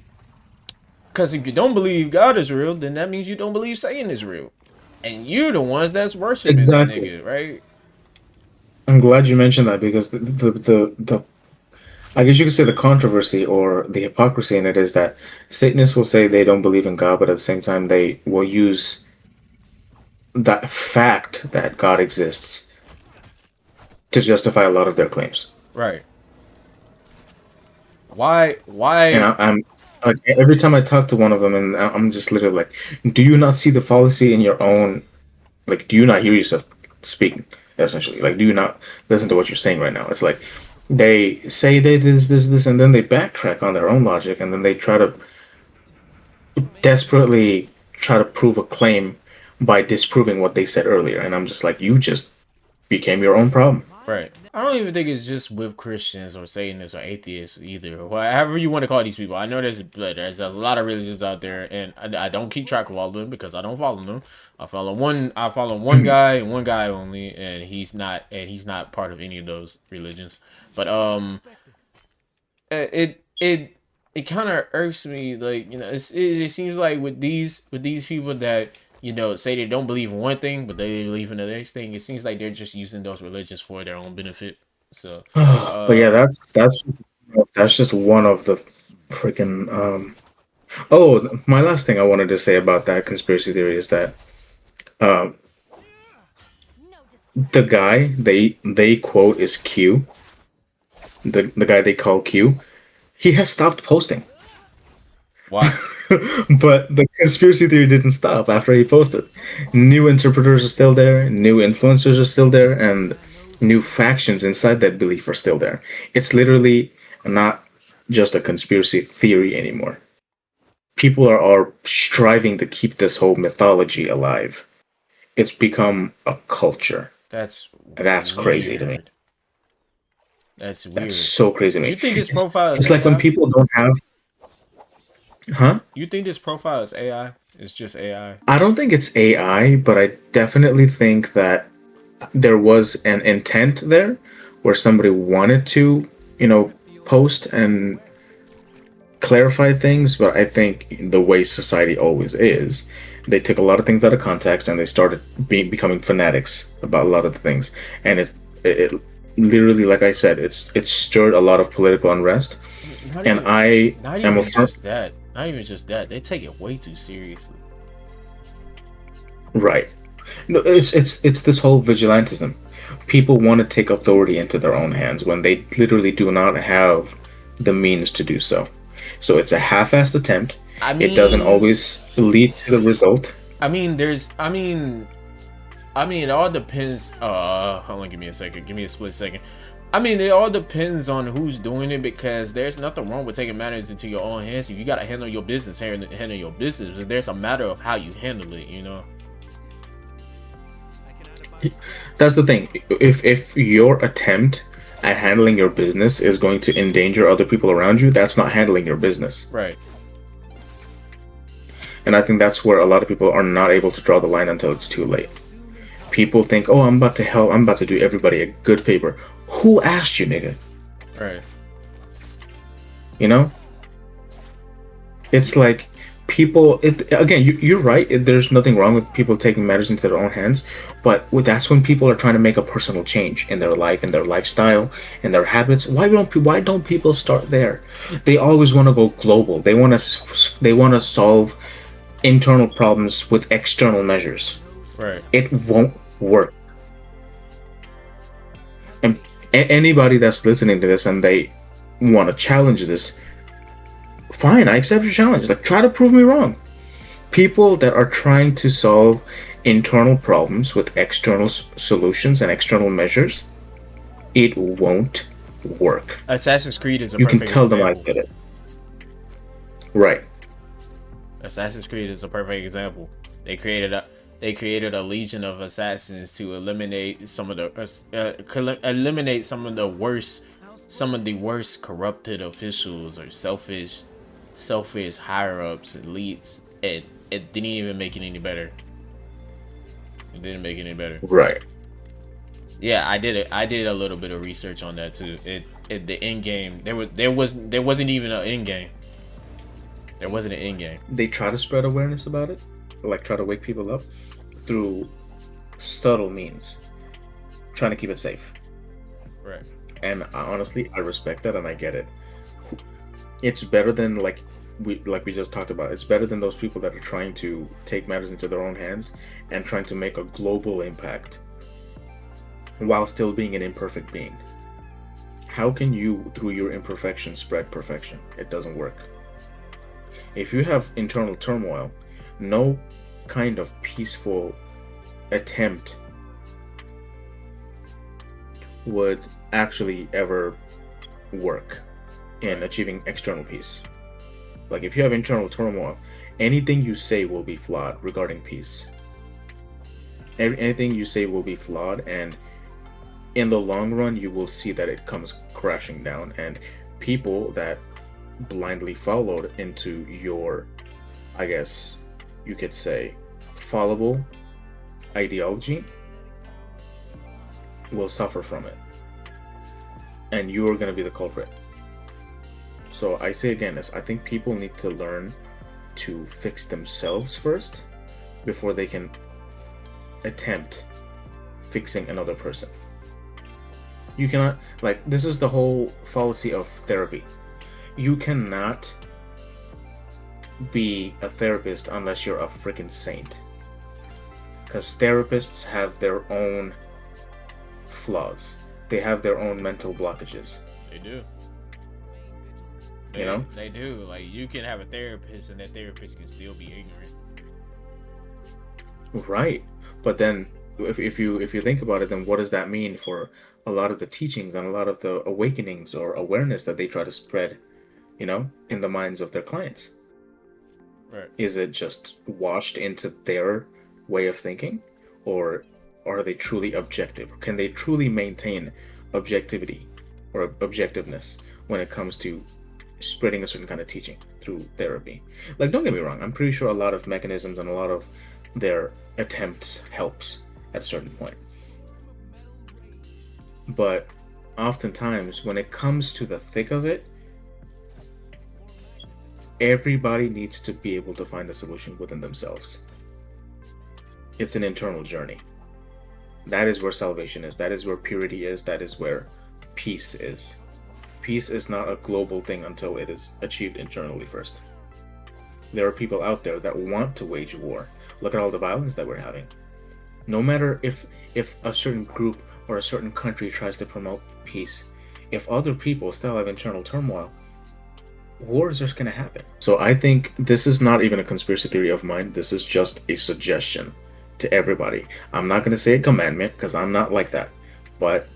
Because if you don't believe God is real, then that means you don't believe Satan is real, and you're the ones that's worshiping the Exactly. nigga, right? I'm glad you mentioned that because the I guess you could say the controversy or the hypocrisy in it is that Satanists will say they don't believe in God, but at the same time they will use that fact that God exists to justify a lot of their claims. Right. Why? And Why? I'm like, every time I talk to one of them, and I'm just literally like, "Do you not see the fallacy in your own? Like, do you not hear yourself speaking? Essentially, like, do you not listen to what you're saying right now?" It's like they say they this, and then they backtrack on their own logic, and then they try to desperately try to prove a claim by disproving what they said earlier. And I'm just like, you just became your own problem. Right. I don't even think it's just with Christians or Satanists or atheists either. However you want to call these people. I know there's a lot of religions out there, and I don't keep track of all of them because I don't follow them. I follow one guy and one guy only, and he's not part of any of those religions. But it kind of irks me, like it seems like with these people that say they don't believe in one thing but they believe in the next thing. It seems like they're just using those religions for their own benefit. So But yeah, that's just one of the freaking Oh, my last thing I wanted to say about that conspiracy theory is that uh, the guy they quote is Q, the guy they call Q. He has stopped posting, Why? but the conspiracy theory didn't stop after he posted. New interpreters are still there, new influencers are still there, and new factions inside that belief are still there. It's literally not just a conspiracy theory anymore. People are striving to keep this whole mythology alive. It's become a culture. That's That's crazy to me. weird. That's That's weird. so crazy to You me. think this profile is It's like when AI? people don't have, huh? You think this profile is AI? It's just AI. I don't think it's AI, but I definitely think that there was an intent there where somebody wanted to, post and clarify things, but I think the way society always is, they took a lot of things out of context and they started becoming fanatics about a lot of the things, and it literally, like I said, it stirred a lot of political unrest, Not and even, I not am even a firm. just that. Not even just that. They take it way too seriously. Right. No, it's this whole vigilantism. People want to take authority into their own hands when they literally do not have the means to do so. So it's a half-assed attempt. I It doesn't mean, always lead to the result. it all depends. Hold on, give me a second. Give me a split second. I mean, it all depends on who's doing it, because there's nothing wrong with taking matters into your own hands. If you gotta handle your business, handle your business. But there's a matter of how you handle it, you know. That's the thing. If your attempt at handling your business is going to endanger other people around you, that's not handling your business. Right. And I think that's where a lot of people are not able to draw the line until it's too late. People think, "Oh, I'm about to help. I'm about to do everybody a good favor." Who asked you, nigga? Right. You know? It's like people. Again, you're right. There's nothing wrong with people taking matters into their own hands, but that's when people are trying to make a personal change in their life, in their lifestyle, in their habits. Why don't people start there? They always want to go global. They want to solve internal problems with external measures. Right. It won't work. And anybody that's listening to this and they want to challenge this, fine, I accept your challenge. Like, try to prove me wrong. People that are trying to solve internal problems with external solutions and external measures, it won't work. Assassin's Creed is a You can perfect tell them I example. did it. Right. Assassin's Creed is a perfect example. They created a legion of assassins to eliminate some of the worst corrupted officials or selfish higher ups, elites. It didn't even make it any better. It didn't make it any better. Right. Yeah, I did it. I did a little bit of research on that too. The end game, there wasn't even an end game. There wasn't an end game. They try to spread awareness about it, like try to wake people up through subtle means, trying to keep it safe. Right. And honestly, I respect that and I get it. It's better than like we just talked about. It's better than those people that are trying to take matters into their own hands and trying to make a global impact while still being an imperfect being. How can you, through your imperfection, spread perfection? It doesn't work. If you have internal turmoil, no kind of peaceful attempt would actually ever work in achieving external peace. Like, if you have internal turmoil, anything you say will be flawed regarding peace. Anything you say will be flawed, and in the long run, you will see that it comes crashing down. And people that blindly followed into your, I guess you could say, fallible ideology will suffer from it. And you are going to be the culprit. So I say again, I think people need to learn to fix themselves first before they can attempt fixing another person. You cannot, like, this is the whole fallacy of therapy. You cannot be a therapist unless you're a freaking saint. Because therapists have their own flaws. They have their own mental blockages. They do. You know? They do. Like, you can have a therapist and that therapist can still be ignorant. Right. But then if you think about it, then what does that mean for a lot of the teachings and a lot of the awakenings or awareness that they try to spread, in the minds of their clients? Right. Is it just washed into their way of thinking, or are they truly objective? Can they truly maintain objectivity or objectiveness when it comes to spreading a certain kind of teaching through therapy? Like, don't get me wrong, I'm pretty sure a lot of mechanisms and a lot of their attempts helps at a certain point. But oftentimes, when it comes to the thick of it, everybody needs to be able to find a solution within themselves. It's an internal journey. That is where salvation is. That is where purity is. That is where peace is. Peace is not a global thing until it is achieved internally first. There are people out there that want to wage war. Look at all the violence that we're having. No matter if a certain group or a certain country tries to promote peace, if other people still have internal turmoil, wars are going to happen. So I think this is not even a conspiracy theory of mine. This is just a suggestion to everybody. I'm not going to say a commandment because I'm not like that. But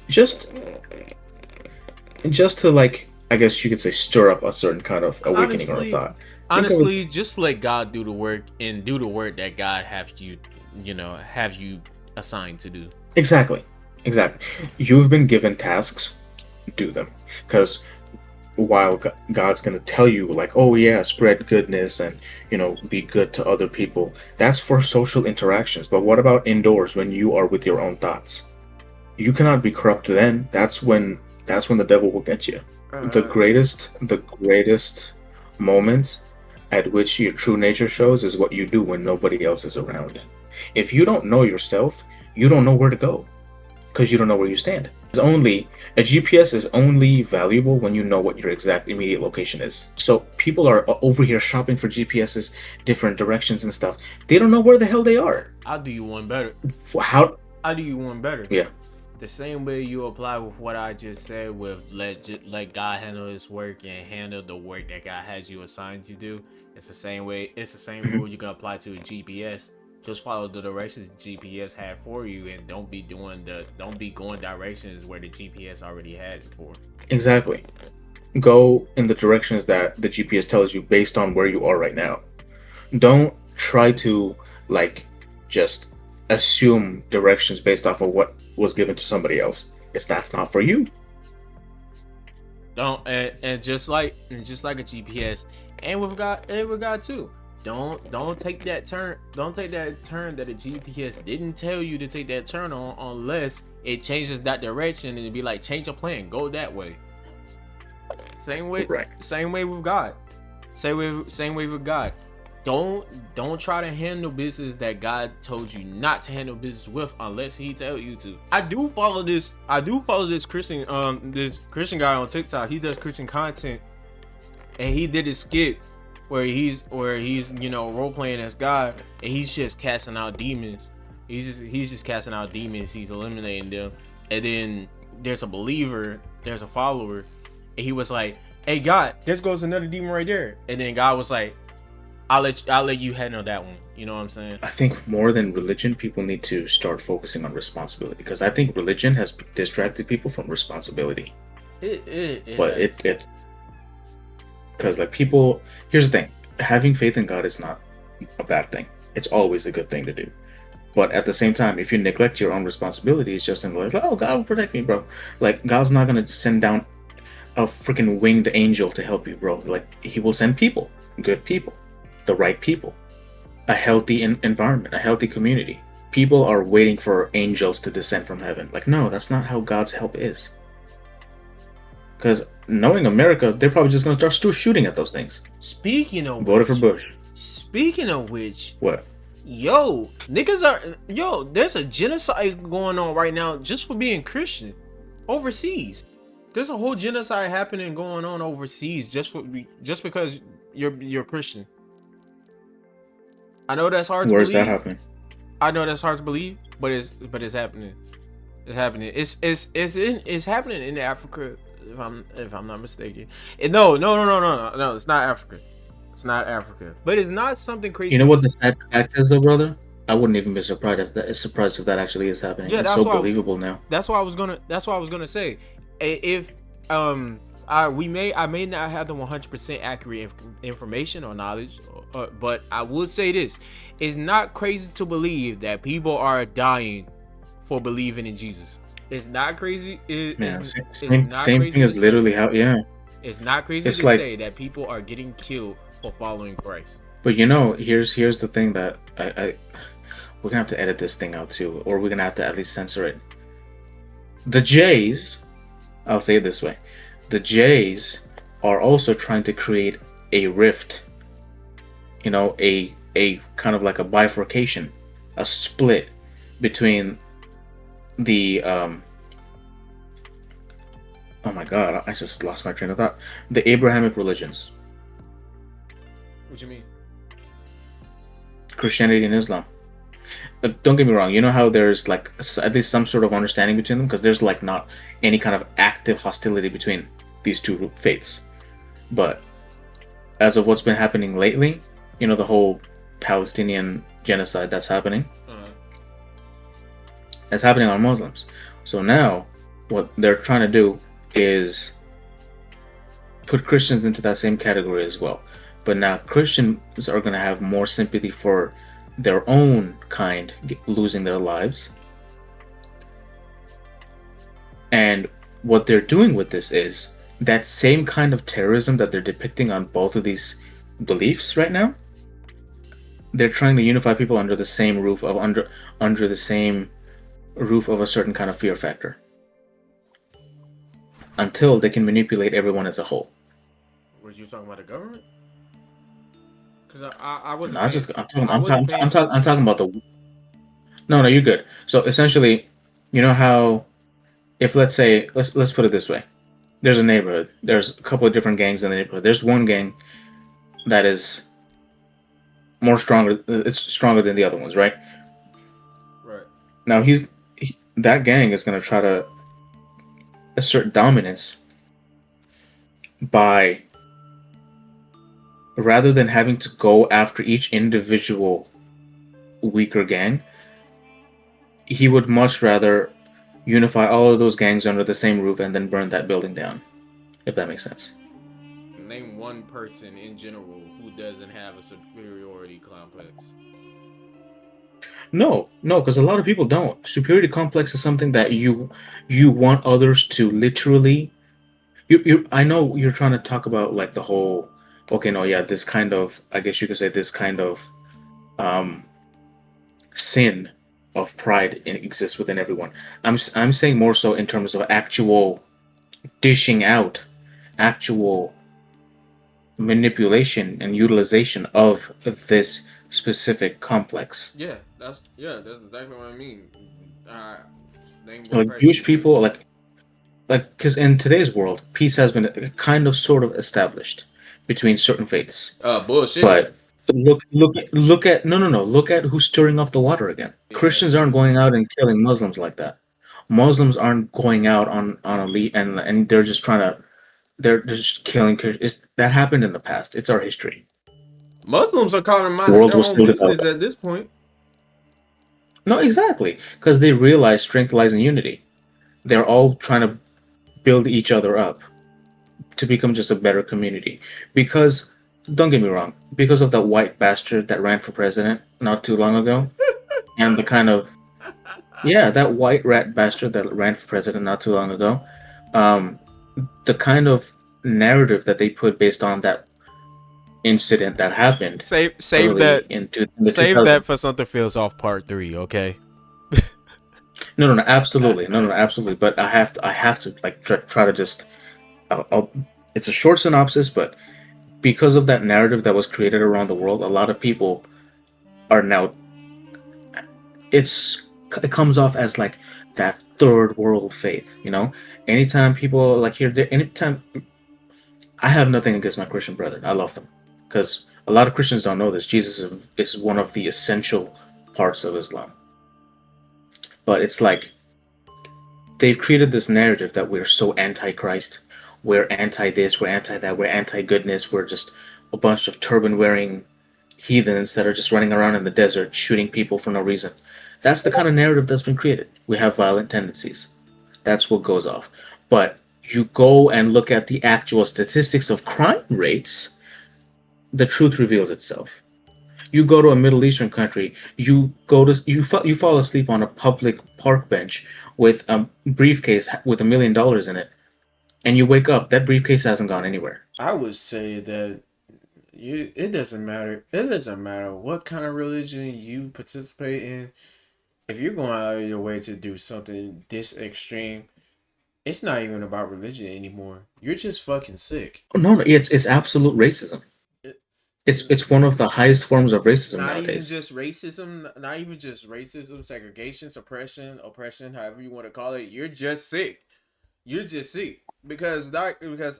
just to, like, I guess you could say, stir up a certain kind of awakening or a thought. Honestly, just let God do the work and do the work that God have you assigned to do. Exactly. You've been given tasks, do them. Because while God's going to tell you, like, oh yeah, spread goodness and, be good to other people, that's for social interactions. But what about indoors when you are with your own thoughts? You cannot be corrupt then. That's when the devil will get you. The greatest moments at which your true nature shows is what you do when nobody else is around. If you don't know yourself, you don't know where to go, because you don't know where you stand. A GPS is only valuable when you know what your exact immediate location is. So people are over here shopping for GPSs, different directions and stuff. They don't know where the hell they are. I'll do you one better. How? I'll do you one better. Yeah. The same way you apply with what I just said, with let God handle his work and handle the work that God has you assigned to do. It's the same way. It's the same rule you can apply to a GPS. Just follow the directions the GPS had for you, and don't be going directions where the GPS already had it for. Exactly. Go in the directions that the GPS tells you based on where you are right now. Don't try to, like, just assume directions based off of what was given to somebody else. That's not for you. Don't and just like a GPS, and with God too. Don't take that turn. Don't take that turn that the GPS didn't tell you to take that turn on, unless it changes that direction and it'd be like, change your plan, go that way. Same way. Right. Same way with God. Same way with God. Don't try to handle business that God told you not to handle business with unless he tell you to. I do follow this Christian guy on TikTok. He does Christian content, and he did a skit where he's role playing as God, and he's just casting out demons. He's just casting out demons. He's eliminating them, and then there's a believer, there's a follower, and he was like, "Hey God, there goes another demon right there," and then God was like, I'll let you handle that one. You know what I'm saying? I think more than religion, people need to start focusing on responsibility, because I think religion has distracted people from responsibility. Because, like, people, here's the thing: having faith in God is not a bad thing. It's always a good thing to do. But at the same time, if you neglect your own responsibility, it's just like, oh, God will protect me, bro. Like, God's not gonna send down a freaking winged angel to help you, bro. Like, he will send people, good people, the right people, a healthy environment, a healthy community. People are waiting for angels to descend from heaven. Like, no, that's not how God's help is. Because knowing America, they're probably just gonna start shooting at those things. Speaking of voted for Bush. Speaking of which, what? There's a genocide going on right now just for being Christian overseas. There's a whole genocide going on overseas just because you're Christian. I know that's hard to Where's believe. that happening? I know that's hard to believe, but it's happening. It's happening. It's happening in Africa, if I'm not mistaken. No. It's not Africa. It's not Africa. But it's not something crazy. You know what the sad fact is, though, brother? I wouldn't even be surprised if that actually is happening. Yeah, it's so believable now. That's what I was gonna say. If I may not have the 100% accurate information or knowledge, but I will say this: it's not crazy to believe that people are dying for believing in Jesus. It's not crazy. Same thing is literally how. Yeah, it's not crazy to say that people are getting killed for following Christ. But here's the thing that we're gonna have to edit this thing out too, or we're gonna have to at least censor it. The Jays, I'll say it this way, the Jays are also trying to create a rift. A kind of like a bifurcation, a split between the oh my god, I just lost my train of thought. The Abrahamic religions. What you mean? Christianity and Islam. Don't get me wrong, you know how there's like at least some sort of understanding between them, because there's like not any kind of active hostility between these two faiths. But as of what's been happening lately, the whole Palestinian genocide that's happening, it's happening on Muslims. So now what they're trying to do is put Christians into that same category as well. But now Christians are going to have more sympathy for their own kind losing their lives. And what they're doing with this is that same kind of terrorism that they're depicting on both of these beliefs right now. They're trying to unify people under the same roof of under the same roof of a certain kind of fear factor, until they can manipulate everyone as a whole. Were you talking about the government? Because I wasn't. I'm talking about the. No, you're good. So essentially, you know how, if let's put it this way, there's a neighborhood. There's a couple of different gangs in the neighborhood. There's one gang that is stronger. It's stronger than the other ones, right? Right. Now that gang is going to try to assert dominance by, rather than having to go after each individual weaker gang, he would much rather unify all of those gangs under the same roof and then burn that building down, if that makes sense. Name one person in general who doesn't have a superiority complex. No, because a lot of people don't. Superiority complex is something that you want others to literally. I know you're trying to talk about like the whole. Okay, no, yeah, this kind of, I guess you could say, this kind of sin of pride exists within everyone. I'm saying more so in terms of actual dishing out, actual manipulation and utilization of this specific complex. Yeah, that's exactly what I mean. Like Jewish people, like because in today's world, peace has been kind of sort of established between certain faiths. Bullshit. But look at who's stirring up the water again. Yeah. Christians aren't going out and killing Muslims like that. Muslims aren't going out on a and they're just they're just killing Christians. That happened in the past. It's our history. Muslims are calling their own business at this point. No, exactly, because they realize strength lies in unity. They're all trying to build each other up to become just a better community. Because, don't get me wrong, because of that white bastard that ran for president not too long ago, and the kind of, that white rat bastard that ran for president not too long ago, the kind of narrative that they put based on that incident that happened. Save that for something feels off part 3, okay? No, absolutely, absolutely. But I have to like try to just. It's a short synopsis, but because of that narrative that was created around the world, a lot of people are now. It comes off as like that third world faith, Anytime people like anytime. I have nothing against my Christian brethren. I love them because A lot of Christians don't know this. Jesus is one of the essential parts of Islam. But it's like they've created this narrative that we're so anti-Christ, we're anti this, we're anti that, we're anti goodness, we're just a bunch of turban wearing heathens that are just running around in the desert shooting people for no reason. That's the kind of narrative that's been created. We have violent tendencies. That's what goes off. But you go and look at the actual statistics of crime rates, the truth reveals itself. You go to a Middle Eastern country, you fall asleep on a public park bench with a briefcase with $1 million in it, and you wake up, that briefcase hasn't gone anywhere. I would say that it doesn't matter. It doesn't matter what kind of religion you participate in. If you're going out of your way to do something this extreme, it's not even about religion anymore. You're just fucking sick. Oh, no, it's absolute racism. It, It's one of the highest forms of racism not even nowadays. just racism, not even just racism, segregation, suppression, oppression, however you want to call it. You're just sick. You're just sick because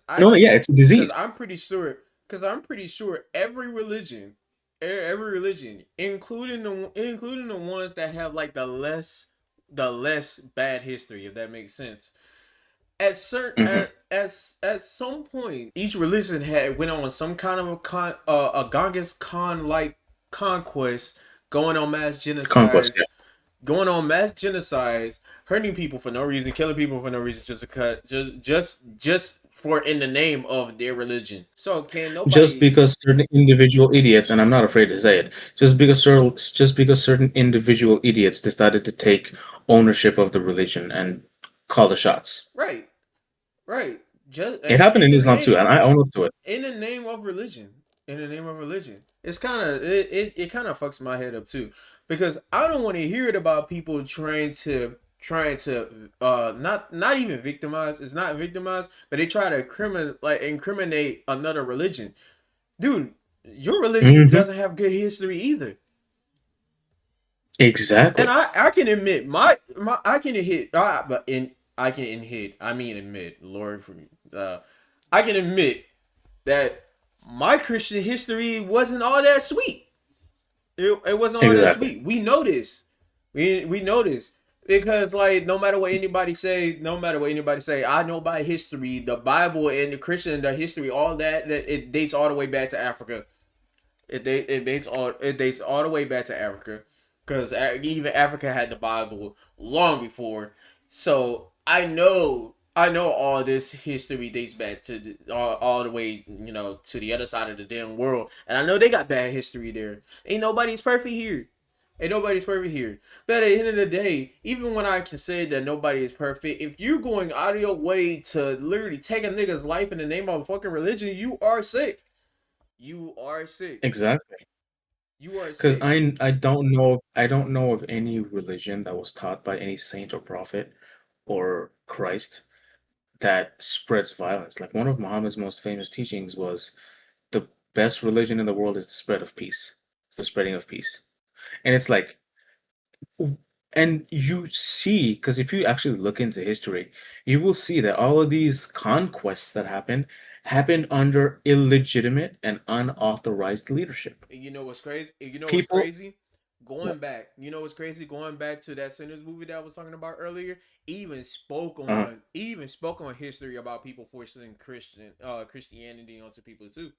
I No, know yeah, it's a disease. because I'm pretty sure every religion, including the ones that have like the less bad history, if that makes sense. At certain Hmm. at some point, each religion had went on some kind of a Genghis Khan like conquest, going on mass Conquest, yeah. genocides, going on mass genocides, hurting people for no reason, killing people for no reason, just to cut, just for in the name of their religion. So can Just nobody because certain individual idiots, and I'm not afraid to say it, just because certain individual idiots decided to take ownership of the religion and call the shots. right, right, just It happened in in the Islam too, name and I own up to it. in the name of religion, in the name of religion. It's kind of it kind of fucks my head up too, because I don't want to hear it about people trying to not even victimize. It's not victimize, but they try to incriminate another religion. Dude, your religion Hmm. doesn't have good history either. And Exactly. I can admit my I can hit but in I can hit I mean admit Lord for I can admit that my Christian history wasn't all that sweet. It wasn't all that Exactly. sweet. We know this. We know this because like no matter what anybody say, I know by history, the Bible and the Christian, the history, all that it dates all the way back to Africa. It dates all the way back to Africa, because even Africa had the Bible long before. So I know all this history dates back to all the way to the other side of the damn world, and I know they got bad history there. Ain't nobody's perfect here. Ain't nobody's perfect here. But at the end of the day, even when I can say that nobody is perfect, if you're going out of your way to literally take a nigga's life in the name of a fucking religion, you are sick. You are sick. Exactly. You are Because sick. I don't know of any religion that was taught by any saint or prophet or Christ that spreads violence. Like one of Muhammad's most famous teachings was the best religion in the world is the spread of peace. It's the spreading of peace. And it's like, and you see, because if you actually look into history, you will see that all of these conquests that happened under illegitimate and unauthorized leadership. And you know what's crazy? You know what's People, crazy? Going back, you know what's crazy? Going back to that Sinners movie that I was talking about earlier, uh, even spoke on history about people forcing Christianity onto people too.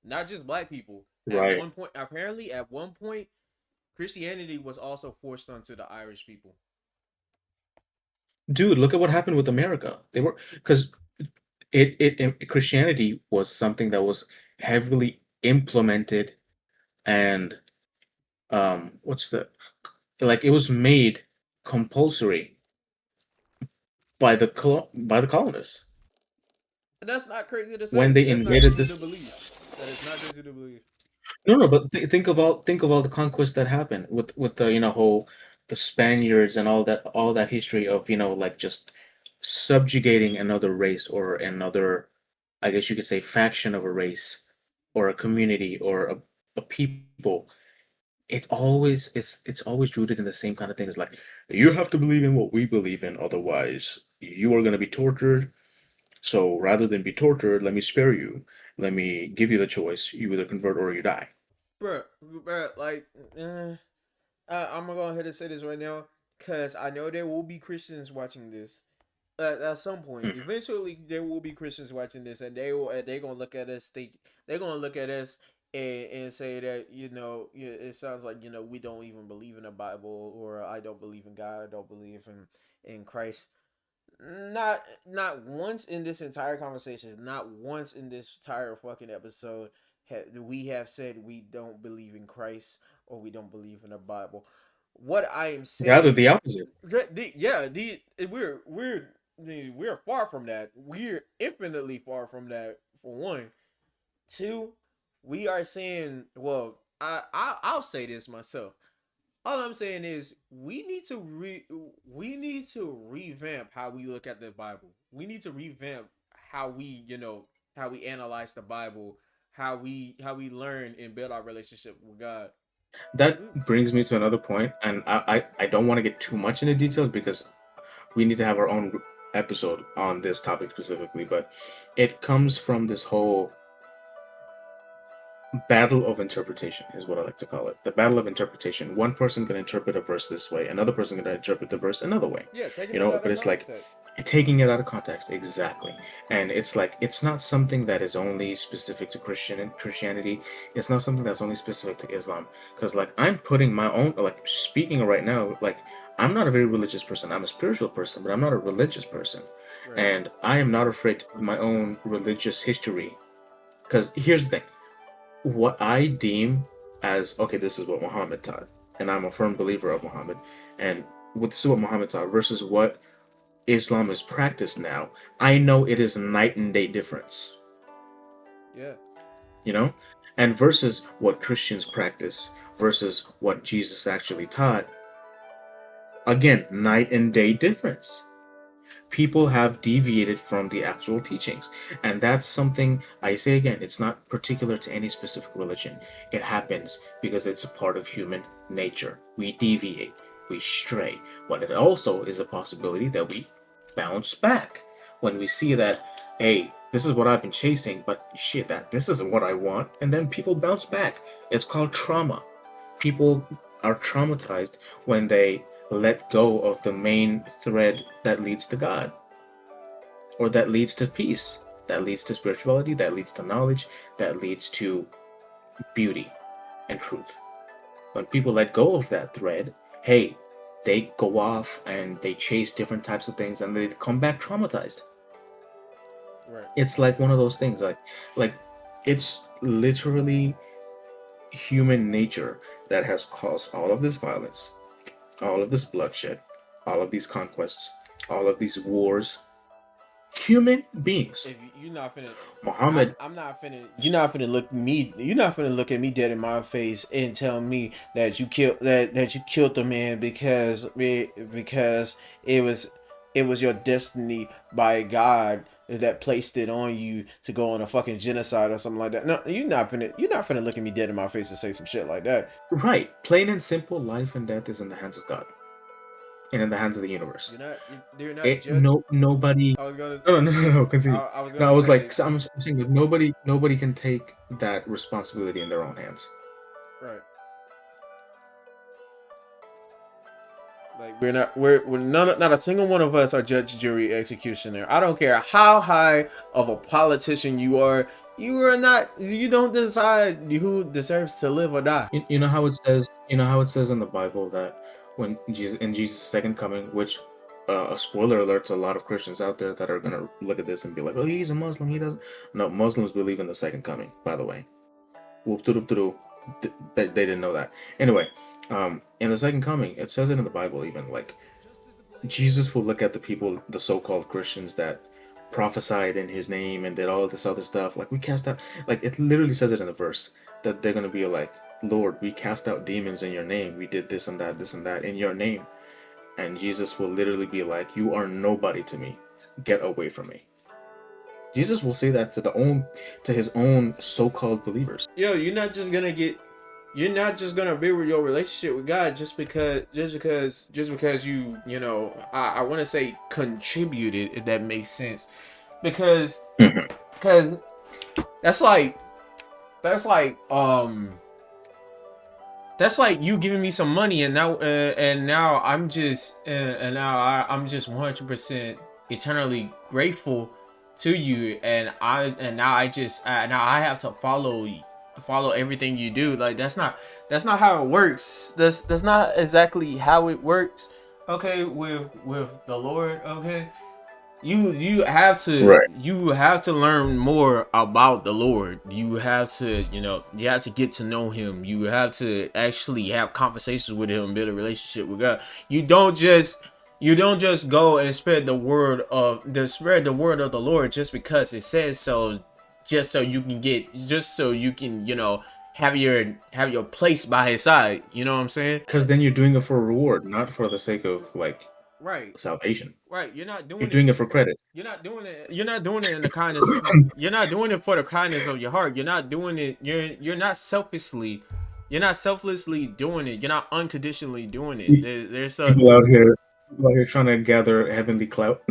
Not just black people. At right, one point, apparently, at one point, Christianity was also forced onto the Irish people. dude, look at what happened with America. They were because Christianity was something that was heavily implemented and what's the like it was made compulsory by the colonists And that's not crazy to when say. they That's not invaded crazy to this. believe. That is not crazy to believe. No, but think of all the conquests that happened with the whole the Spaniards and all that history of like just subjugating another race or another, I guess you could say, faction of a race or a community or a people. It's always rooted in the same kind of thing. It's like you have to believe in what we believe in, otherwise you are going to be tortured. So rather than be tortured, let me spare you. let me give you the choice. You either convert or you die. Bruh, like, I'm gonna go ahead and say this right now, cause I know there will be Christians watching this. At some point, Mhm. eventually, there will be Christians watching this, and they're gonna look at us. They're gonna look at us and say that it sounds like we don't even believe in the Bible, or I don't believe in God. I don't believe in Christ. Not once in this entire conversation, not once in this entire fucking episode, we have said we don't believe in Christ or we don't believe in the Bible. What I am Rather saying, the opposite. we're far from that. We're infinitely far from that. For one, two, we are saying, well, I'll say this myself. All I'm saying is we need to revamp how we look at the Bible. We need to revamp how we analyze the Bible, how we learn and build our relationship with God. That brings me to another point, and I don't want to get too much into details because we need to have our own episode on this topic specifically, but it comes from this whole battle of interpretation is what I like to call it. The battle of interpretation. One person can interpret a verse this way, another person can interpret the verse another way. Yeah, taking it out But of it's like context. taking it out of context, exactly. And it's like it's not something that is only specific to Christianity. It's not something that's only specific to Islam. Because like I'm putting my own, like speaking right now, like I'm not a very religious person. I'm a spiritual person, but I'm not a religious person. Right. And I am not afraid to put my own religious history. Because here's the thing, what I deem as okay, this is what Muhammad taught, and I'm a firm believer of Muhammad, and what this is what Muhammad taught versus what Islam is practiced now. I know it is night and day difference, Yeah. you know, and versus what Christians practice versus what Jesus actually taught. Again, night and day difference. People have deviated from the actual teachings. And that's something I say again, it's not particular to any specific religion. It happens because it's a part of human nature. We deviate, we stray. But it also is a possibility that we bounce back when we see that, hey, this is what I've been chasing, but shit, that this isn't what I want. And then people bounce back. It's called trauma. People are traumatized when they let go of the main thread that leads to God, or that leads to peace, that leads to spirituality, that leads to knowledge, that leads to beauty and truth. When people let go of that thread, hey, they go off and they chase different types of things and they come back traumatized. Right. It's like one of those things, like it's literally human nature that has caused all of this violence, all of this bloodshed, all of these conquests, all of these wars. Human beings. If you're not finna, Muhammad. I'm not finna. You're not finna look me. You're not finna look at me dead in my face and tell me that you killed the man because it was your destiny by God that placed it on you to go on a fucking genocide or something like that. No, you're not finna look at me dead in my face and say some shit like that. Right. Plain and simple, life and death is in the hands of God and in the hands of the universe. You're not It judge. nobody. I was gonna. No, no, no, no, no. Continue. I was No, I gonna was say like, I'm saying that nobody can take that responsibility in their own hands. right. Like we're not a single one of us are judge, jury, executioner. I don't care how high of a politician you are. You don't decide who deserves to live or die. You know how it says. You know how it says in the Bible that when Jesus' second coming, which a spoiler alert to a lot of Christians out there that are gonna look at this and be like, "Oh, he's a Muslim. He doesn't." No, Muslims believe in the second coming. By the way, whoop doo doo. They didn't know that. Anyway, in the second coming, it says it in the Bible even like Jesus will look at the people, the so-called Christians that prophesied in his name and did all this other stuff. Like we cast out, like it literally says it in the verse that they're gonna be like, Lord, we cast out demons in your name. We did this and that in your name. And Jesus will literally be like, you are nobody to me. Get away from me. Jesus will say that to his own so-called believers. Yo, you're not just gonna build your relationship with God just because I want to say contributed, if that makes sense, because Mhm. because That's like that's like that's like you giving me some money and now I'm just 100% eternally grateful to you, and now now I have to follow everything you do. Like that's not how it works. That's not exactly how it works. Okay, with the Lord. Okay, Right. you have to learn more about the Lord. You have to, you have to get to know him. You have to actually have conversations with him, build a relationship with God. You don't just go and spread the word of the Lord just because it says so, just so you can, have your place by his side. You know what I'm saying? Because then you're doing it for a reward, not for the sake of like Right. salvation. Right. You're doing it for credit. You're not doing it in the kindness. You're not doing it for the kindness of your heart. You're not doing it. You're not selfishly. You're not selflessly doing it. You're not unconditionally doing it. There's a People out here trying to gather heavenly clout.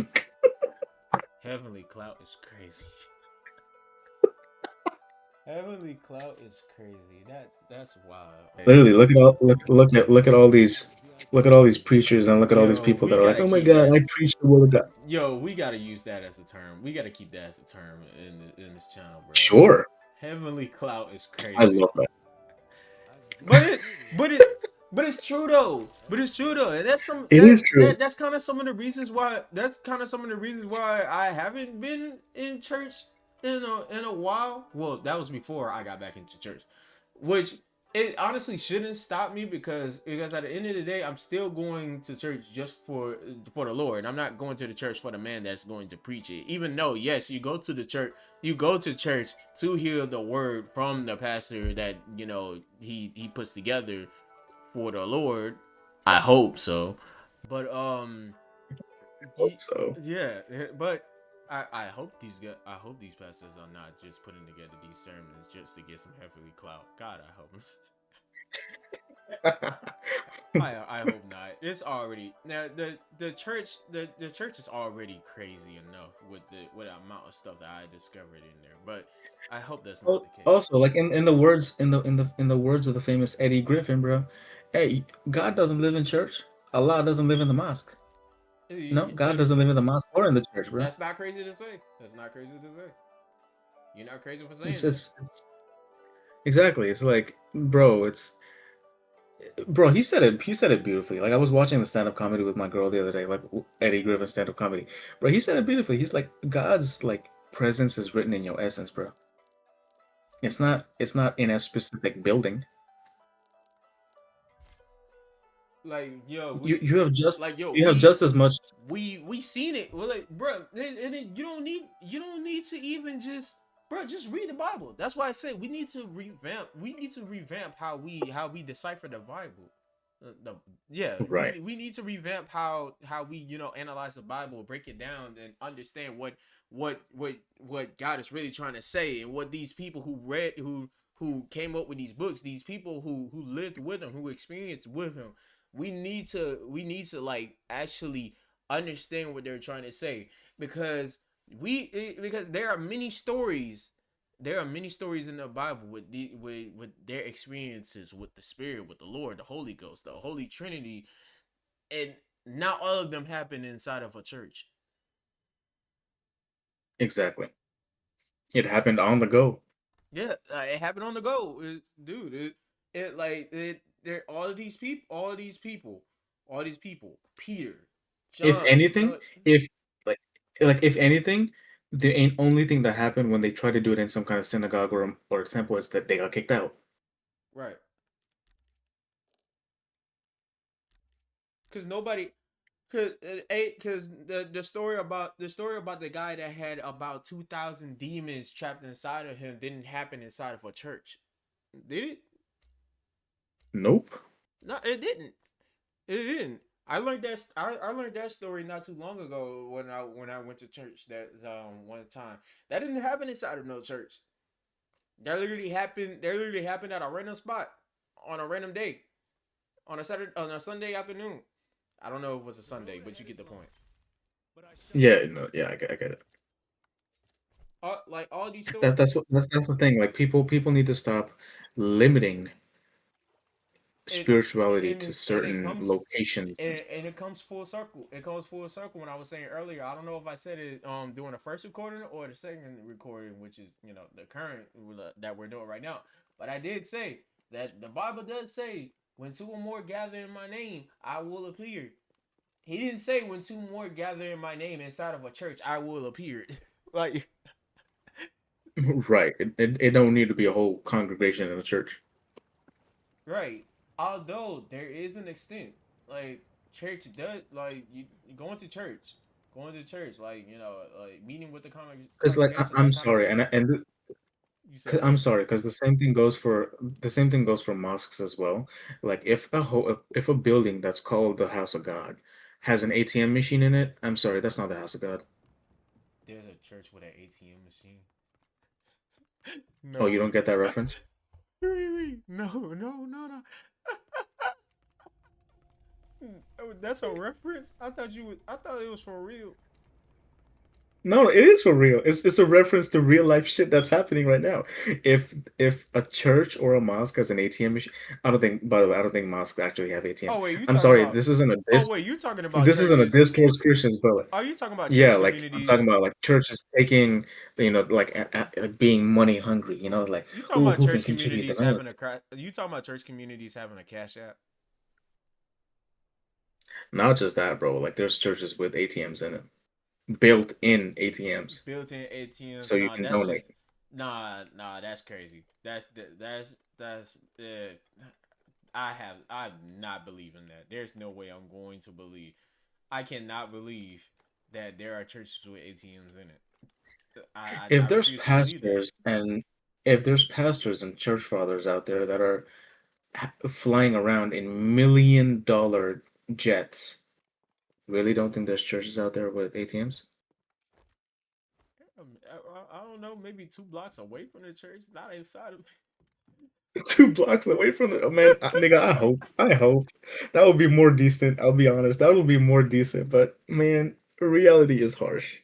heavenly clout is crazy. Heavenly clout is crazy. That's wild. Literally, look at all these preachers and look at all these Yo, people we that are like, gotta oh my keep god, that. I preach the word of God. Yo, we gotta use that as a term. We gotta keep that as a term in this channel, bro. Sure, Heavenly clout is I crazy. love that. But it, but it, but it's true though. But it's true though, and It is true. that's kind of some of the reasons why. That's kind of some of the reasons why I haven't been in church in a while. Well, that was before I got back into church, which it honestly shouldn't stop me because at the end of the day, I'm still going to church just for the Lord. I'm not going to the church for the man that's going to preach it. Even though, yes, you go to church to hear the word from the pastor that he puts together for the Lord. I hope so. But Hope so. yeah, but I hope I hope these pastors are not just putting together these sermons just to get some heavenly clout. God, I hope. I hope not. It's already now the church is already crazy enough with the amount of stuff that I discovered in there. But I hope that's not the case. Also, like in the words in the words of the famous Eddie Griffin, bro. Hey, God doesn't live in church. Allah doesn't live in the mosque. No, God But doesn't live in the mosque or in the church, bro. that's not crazy to say. That's not crazy to say. You're not crazy for It's saying that. it's exactly. It's like, bro. He said it beautifully. Like I was watching the stand up comedy with my girl the other day, like Eddie Griffin stand up comedy. Bro, he said it beautifully. He's like, God's like presence is written in your essence, bro. It's not in a specific building. Like yo, You have just like yo, you have just as much. we seen it. Well, like, bro, and then you don't need to even just read the Bible. That's why I say we need to revamp how we decipher the Bible. Yeah, Right. we need to revamp how we analyze the Bible, break it down, and understand what God is really trying to say, and what these people who came up with these books, these people who lived with him, who experienced with him, we need to like actually understand what they're trying to say, because because there are many stories in the Bible with their experiences with the Spirit, with the Lord, the Holy Ghost, the Holy Trinity, and not all of them happen inside of a church. Exactly. It happened on the go. Yeah, it happened on the go, dude. There all these people, Peter, If John, anything, if like if anything, the only thing that happened when they tried to do it in some kind of synagogue or temple is that they got kicked out. right? Because nobody, because the story about the guy that had about 2,000 demons trapped inside of him didn't happen inside of a church, did it? Nope. No, it didn't. It didn't. I learned that story not too long ago when I went to church that one time. That didn't happen inside of no church. That literally happened. That literally happened at a random spot on a random day on a Sunday afternoon. I don't know if it was a Sunday, but you get the point. Yeah, no, yeah, I get it. Like all these stores. That's the thing. Like people need to stop limiting it spirituality and to it certain comes locations. and it comes full circle. It comes full circle. When I was saying earlier, I don't know if I said it during the first recording or the second recording, which is the current that we're doing right now. But I did say that the Bible does say, when two or more gather in my name, I will appear. He didn't say when two more gather in my name inside of a church, I will appear. Like, Right. It don't need to be a whole congregation in a church. right. Although there is an extent, like church does, like you going to church, like like meeting with the Because like congregation, I'm that kind of sorry, stuff. and You said 'cause what? I'm sorry, because the same thing goes for mosques as well. Like if a building that's called the House of God has an ATM machine in it, I'm sorry, that's not the House of God. There's a church with an ATM machine. Oh, you No. don't get that reference? No, no, no, no. Oh, that's a reference. I thought you would. I thought it was for real. No, it is for real. It's a reference to real life shit that's happening right now. If a church or a mosque has an ATM machine, I don't think. By the way, I don't think mosques actually have ATM. Oh wait, you I'm talking sorry, about? this isn't a Oh diss. wait, you talking about This isn't a churches? diss towards Christians, but like, Are you talking about yeah, church like I'm communities? talking about like churches taking, like like being money hungry. Like, You talking ooh, about who can church contribute the communities having a most? you talking about church communities having a cash app? Not just that, bro. Like, there's churches with ATMs in it, built-in ATMs, Built-in ATMs. so you Nah, can that's donate. just nah. That's crazy. That's I'm not believing that. There's no way I'm going to believe. I cannot believe that there are churches with ATMs in it. I If there's refuse to believe that. pastors and if there's pastors and church fathers out there that are flying around in million-dollar jets, really don't think there's churches out there with ATMs? I don't know. Maybe 2 blocks away from the church, not inside of. 2 blocks away from the man, nigga. I hope that would be more decent. I'll be honest, that would be more decent. But man, reality is harsh.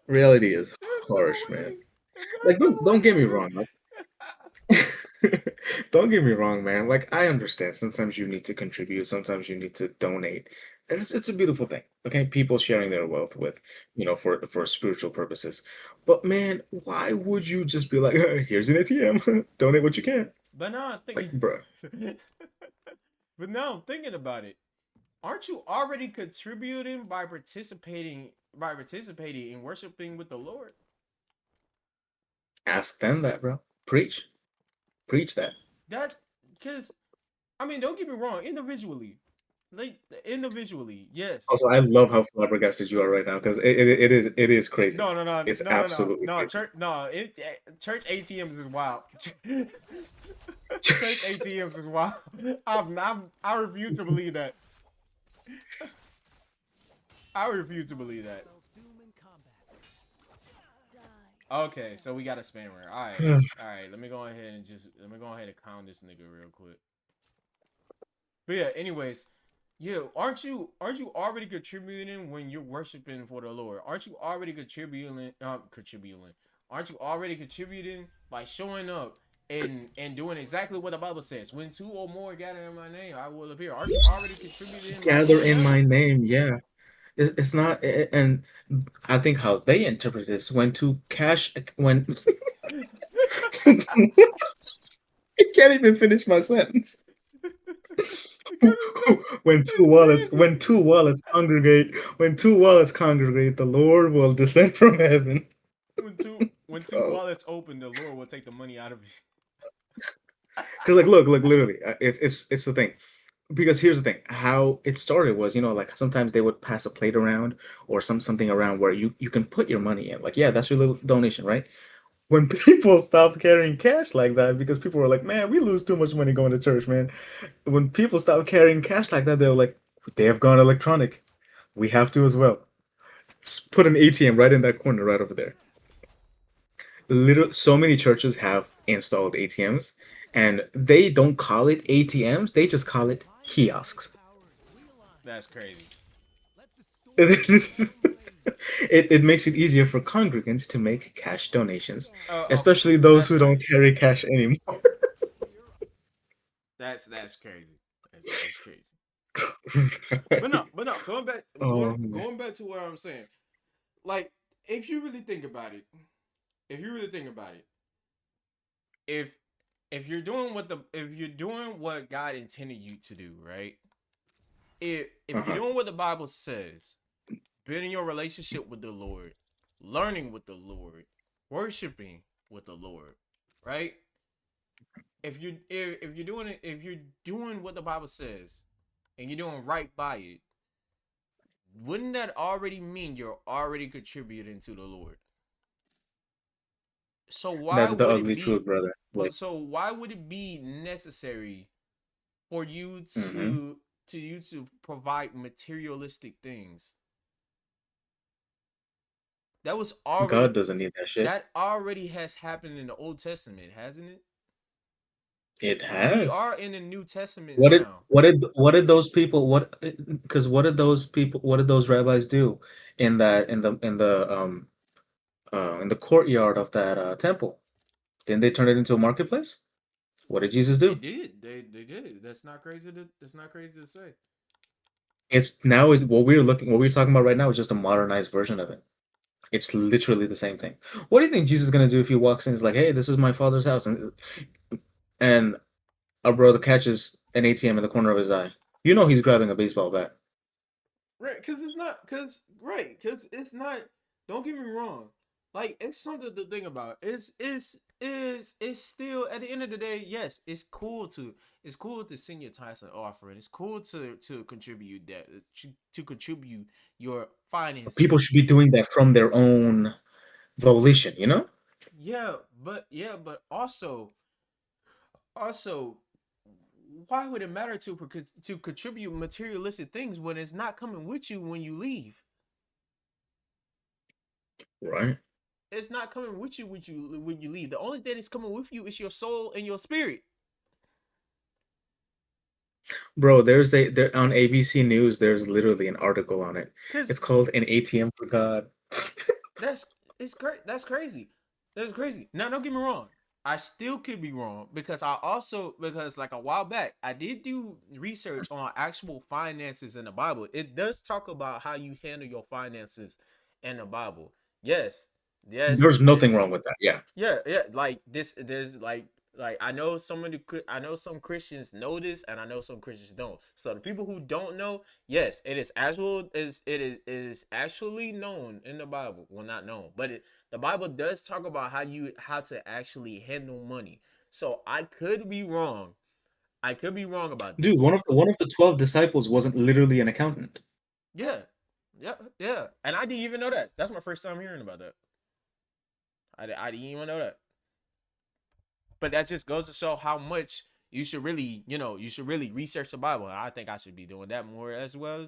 Reality is There's no harsh, man. way. There's Like, no don't get me way, wrong. Don't get me wrong, man. Like, I understand. Sometimes you need to contribute. Sometimes you need to donate, and it's a beautiful thing. Okay, people sharing their wealth with, for spiritual purposes. But man, why would you just be like, "Here's an ATM, donate what you can"? But now I'm Like, thinking. bruh. But now I'm thinking about it. Aren't you already contributing by participating in worshiping with the Lord? Ask them that, bro. Preach that. That because I mean, don't get me wrong. Like individually, yes. Also, I love how flabbergasted you are right now because it is crazy. No, no, no, It's no, no, no, absolutely no. crazy. Church, no. Church ATMs is wild. Church ATMs is wild. I refuse to believe that. I refuse to believe that. Okay, so we got a spammer. All right. Let me go ahead and count this nigga real quick. But yeah, anyways, yeah, aren't you already contributing when you're worshiping for the Lord? Aren't you already contributing? Aren't you already contributing by showing up and doing exactly what the Bible says? When two or more gather in my name, I will appear. Aren't you already contributing by Gather doing in that? my name, yeah. It's not, and I think how they interpret this when I can't even finish my sentence. Because it's crazy. When two wallets congregate, the Lord will descend from heaven. When two Bro. wallets open, the Lord will take the money out of you. Because like, look, literally, it's the thing. Because here's the thing, how it started was, like sometimes they would pass a plate around or something around where you can put your money in. Like, yeah, that's your little donation, right? When people stopped carrying cash like that, because people were like, man, we lose too much money going to church, man. When people stopped carrying cash like that, they were like, they have gone electronic. We have to as well. Just put an ATM right in that corner, right over there. So many churches have installed ATMs, and they don't call it ATMs. They just call it kiosks. That's crazy. It makes it easier for congregants to make cash donations, Oh, especially those that's who don't crazy. carry cash anymore. That's crazy. That's crazy. But no. Oh man. Going back to what I'm saying. Like, if you really think about it, if you really think about it, if if you're doing what God intended you to do, right? If you're Uh-huh. doing what the Bible says, building your relationship with the Lord, learning with the Lord, worshiping with the Lord, right? If you're doing what the Bible says and you're doing right by it, wouldn't that already mean you're already contributing to the Lord? So why That's the would it ugly be truth, brother. but Like, so why would it be necessary for you hmm to provide materialistic things? That was already God doesn't need that shit. that already has happened in the Old Testament, hasn't it? It We has. are in the New Testament What did now. what did what did those people what did those rabbis do in that in the courtyard of that temple? Didn't they turn it into a marketplace? What did Jesus They do? did. They did. That's not crazy to say. It's now what we're talking about right now is just a modernized version of it. It's literally the same thing. What do you think Jesus is gonna do if he walks in? He's like, "Hey, this is my father's house," and a brother catches an ATM in the corner of his eye. You know he's grabbing a baseball bat. Right, because it's not. Don't get me wrong. Like, it's something to think about. It's still, at the end of the day. Yes, it's cool to send your tithes and offering. It's cool to contribute that to contribute your People finances. should be doing that from their own volition, you know? But also, why would it matter to contribute materialistic things when it's not coming with you when you leave? Right. It's not coming with you when you leave. The only thing that's coming with you is your soul and your spirit. Bro, there on ABC News, there's literally an article on it. Cause It's called An ATM for God. that's it's great. That's crazy. That's crazy. Now, don't get me wrong. I still could be wrong because like a while back I did do research on actual finances in the Bible. It does talk about how you handle your finances in the Bible. Yes, yes, There's nothing wrong with that. Yeah. yeah. Like this, there's like I know some Christians know this, and I know some Christians don't. So the people who don't know, yes, it is actually known in the Bible. Well, not known, but the Bible does talk about how to actually handle money. So I could be wrong. I could be wrong about Dude, this. one of the 12 disciples wasn't literally an accountant. Yeah, yeah. And I didn't even know that. That's my first time hearing about that. I didn't even know that. But that just goes to show how much you should really research the Bible. And I think I should be doing that more as well.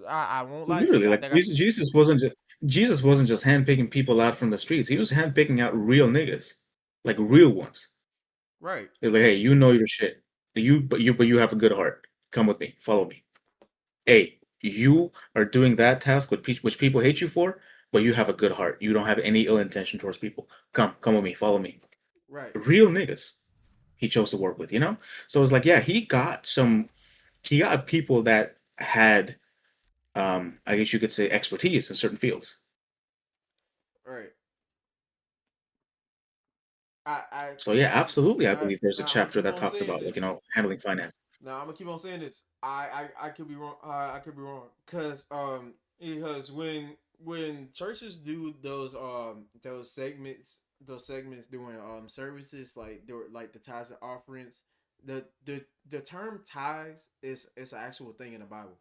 I won't lie to Literally, you. I like think I should. Jesus wasn't just handpicking people out from the streets. He was handpicking out real niggas, like real ones. Right, He's like, hey, you know your shit. But you have a good heart. Come with me. Follow me. Hey, you are doing that task which people hate you for, but you have a good heart. You don't have any ill intention towards people. Come with me. Follow me. right, Real niggas he chose to work with, you know? So it's like, yeah, he got people that had I guess you could say expertise in certain fields. right. I, I, So yeah, absolutely I I believe there's a now I'm gonna chapter keep that on talks saying about this. handling finance. Now I'm gonna keep on saying this. I could be wrong. I could be wrong because when churches do those segments doing services like the tithes and offerings, the term tithes is an actual thing in the Bible.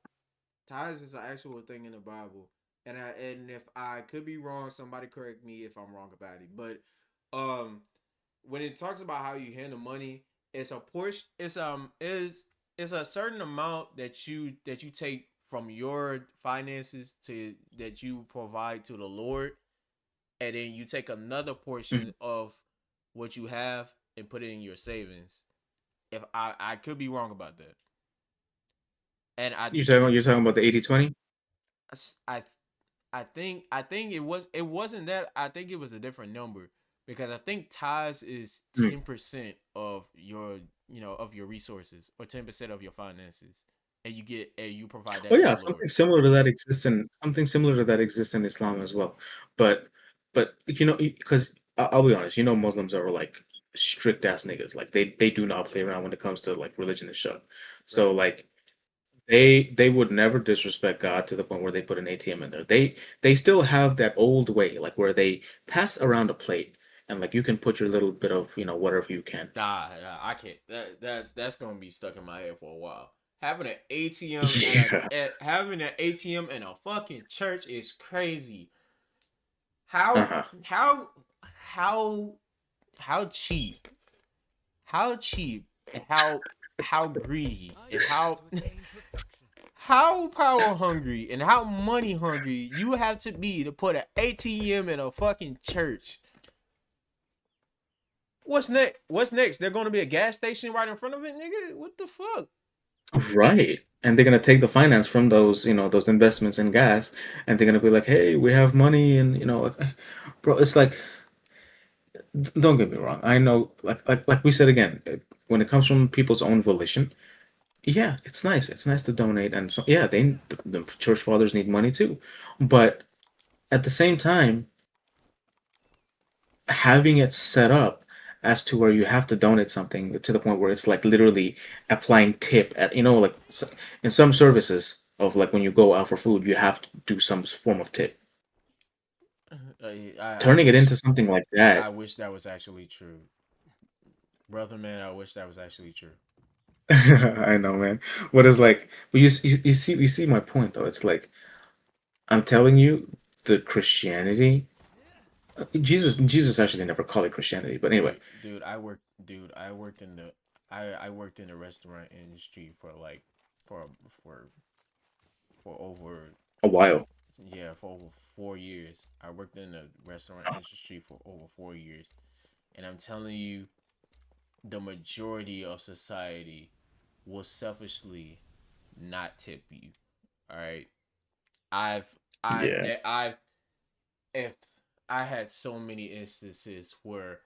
Tithes is an actual thing in the Bible, and if I could be wrong, somebody correct me if I'm wrong about it. But um, when it talks about how you handle money, it's a portion. It's a certain amount that you take from your finances to that you provide to the Lord, and then you take another portion Mhm. of what you have and put it in your savings. If I could be wrong about that, and You're talking about the 80/20? I I think it wasn't that. I think it was a different number because I think ties is Mm. 10% of your of your resources or 10% of your finances, and you provide Oh that to yeah, the Lord. something similar to that exists in Islam as well. But because I'll be honest, Muslims are like strict ass niggas. Like they do not play around when it comes to like religion and stuff. So Right. like they would never disrespect God to the point where they put an ATM in there. They still have that old way, like where they pass around a plate and like you can put your little bit of whatever you can. Nah, I can't. That's gonna be stuck in my head for a while. Having an ATM Yeah. having an ATM in a fucking church is crazy. How Uh-huh. how how how cheap and how greedy and how power hungry and how money hungry you have to be to put an ATM in a fucking church. What's next? What's next? They're gonna be a gas station right in front of it, nigga. What the fuck? Right. And they're gonna take the finance from those investments in gas, and they're gonna be like, "Hey, we have money," and bro, it's like, don't get me wrong. I know, like we said again, when it comes from people's own volition, yeah, it's nice. It's nice to donate, and so yeah, the church fathers need money too, but at the same time, having it set up as to where you have to donate something to the point where it's like literally applying tip at like in some services of like when you go out for food you have to do some form of tip. I Turning it wish into something like I that. wish that was actually true, brother. Man, I wish that was actually true. I know, man. What is like, but you see my point though. It's like I'm telling you, the Christianity, Jesus actually never called it Christianity, but anyway, I worked in the I worked in the restaurant industry for like for for for over a while. yeah for over 4 years. I worked in the restaurant industry for over 4 years, and I'm telling you, the majority of society will selfishly not tip you. All right, I've Yeah. I've if I had so many instances where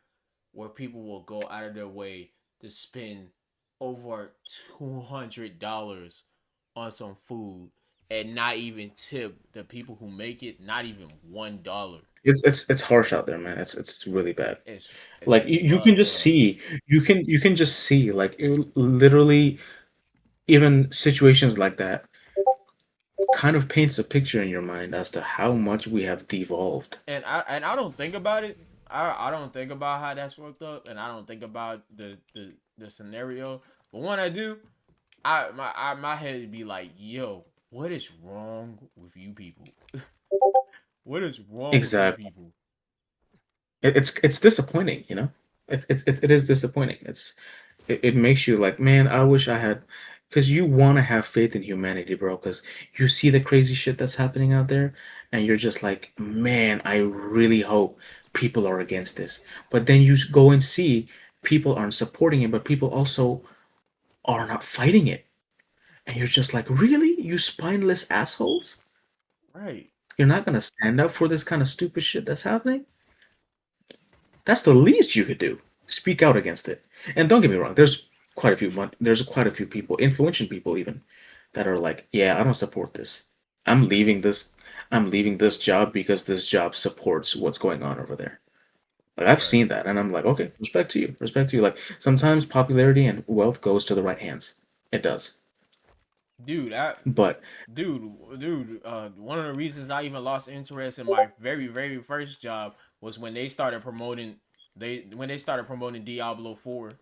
people will go out of their way to spend over $200 on some food and not even tip the people who make it, not even $1. It's harsh out there, man. It's really bad. It's Like you can fucked just up. see, you can just see like literally even situations like that kind of paints a picture in your mind as to how much we have devolved. And I don't think about it. I don't think about how that's fucked up, and I don't think about the scenario. But when I do, my head would be like, yo, what is wrong with you people? What is wrong with you Exactly. people? It's disappointing, you know. It is disappointing. It makes you like, man, I wish I had, because you want to have faith in humanity, bro. Because you see the crazy shit that's happening out there, and you're just like, man, I really hope people are against this. But then you go and see people aren't supporting it, but people also are not fighting it, and you're just like, really, you spineless assholes? Right. You're not gonna stand up for this kind of stupid shit that's happening? That's the least you could do. Speak out against it. And don't get me wrong, there's quite a few people, influential people even, that are like, yeah, I don't support this. I'm leaving this I'm leaving this job because this job supports what's going on over there. Like I've Right. seen that and I'm like, okay, respect to you. Respect to you. Like sometimes popularity and wealth goes to the right hands. It does. Dude, But one of the reasons I even lost interest in my very first job was when they started promoting Diablo 4.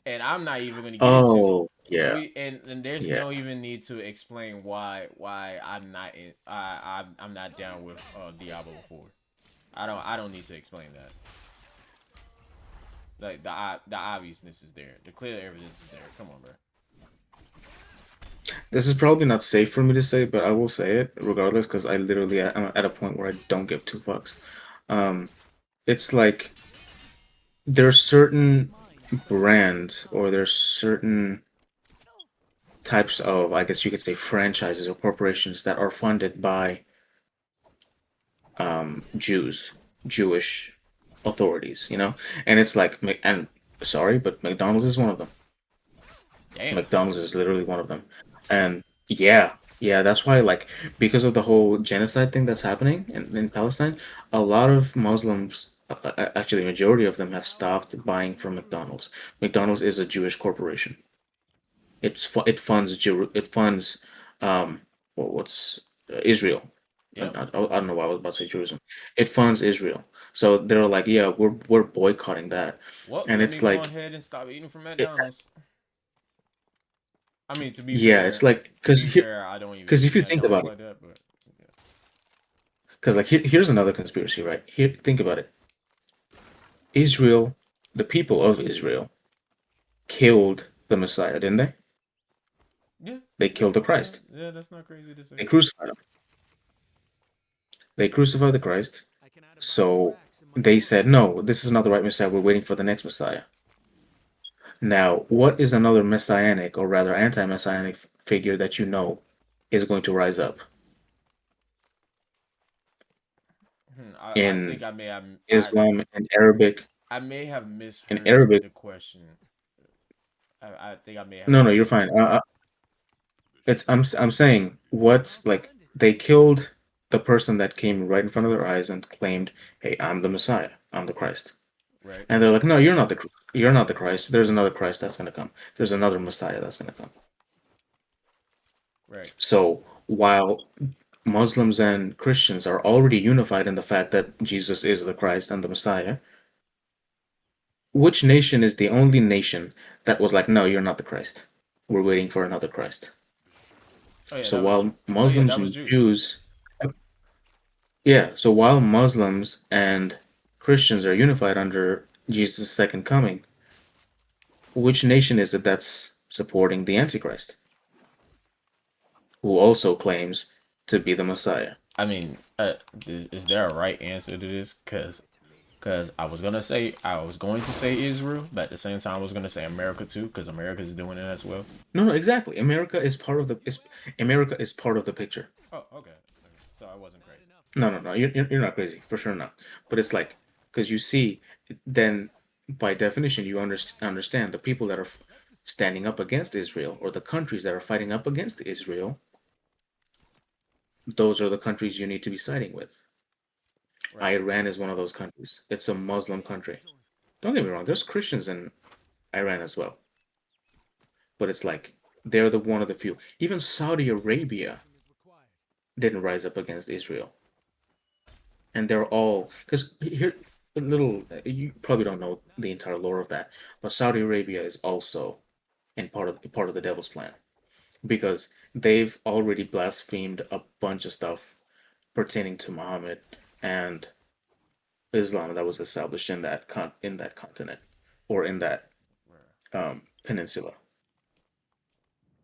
And I'm not even gonna get into oh yeah, and there's yeah. no even need to explain why I'm not I'm not down with Diablo 4. I don't need to explain that. Like the obviousness is there. The clear evidence is there. Come on, bro. This is probably not safe for me to say, but I will say it regardless because I literally am at a point where I don't give two fucks. Um, it's like there's certain brands or there's certain types of, I guess you could say, franchises or corporations that are funded by Jews, Jewish authorities, and it's like, and sorry, but McDonald's is one of them. Damn. McDonald's is literally one of them, and yeah, that's why, like, because of the whole genocide thing that's happening in Palestine, a lot of Muslims, actually, majority of them have stopped buying from McDonald's. McDonald's is a Jewish corporation. It funds what's Israel. Yep. I don't know why I was about to say Jerusalem. It funds Israel. So they're like, yeah, we're boycotting that. Well, And let me it's go like, ahead and stop eating from it, McDonald's. I mean, yeah, it's like, I don't even because eat if you think McDonald's about it, like that, but yeah. because like here's another conspiracy, right? Here, think about it. Israel, the people of Israel, killed the Messiah, didn't they? Yeah, They yeah, killed the yeah, Christ. yeah, that's not crazy to say. They crucified him. They crucified the Christ. So they said, no, this is not the right Messiah. We're waiting for the next Messiah. Now, what is another messianic, or rather anti-messianic figure that is going to rise up I think in Islam and I may have misheard Arabic? the question. I think I may have No, you're misheard fine. the question. I'm saying, what's like, they killed the person that came right in front of their eyes and claimed, "Hey, I'm the Messiah. I'm the Christ." Right, And they're like, "No, you're not the Christ. There's another Christ that's going to come. There's another Messiah that's going to come." right. So, while Muslims and Christians are already unified in the fact that Jesus is the Christ and the Messiah, which nation is the only nation that was like, "No, you're not the Christ. We're waiting for another Christ." Oh yeah, So that was. while Oh yeah, Muslims that was and Jews. Jews Yeah, so while Muslims and Christians are unified under Jesus' second coming, which nation is it that's supporting the Antichrist, who also claims to be the Messiah? I mean, is there a right answer to this? Cause I was going to say Israel, but at the same time I was gonna say America too, because America is doing it as well. No, exactly. America is part of the picture. Oh, okay. So I wasn't crazy. No. You're not crazy, for sure not. But it's like, because you see, then by definition, you understand the people that are standing up against Israel, or the countries that are fighting up against Israel. Those are the countries you need to be siding with. Right. Iran is one of those countries. It's a Muslim country. Don't get me wrong, there's Christians in Iran as well. But it's like, they're the one of the few. Even Saudi Arabia didn't rise up against Israel. And they're all, because here, a little, you probably don't know the entire lore of that, but Saudi Arabia is also in part of the devil's plan, because they've already blasphemed a bunch of stuff pertaining to Muhammad and Islam that was established in that continent, or in that Right. peninsula.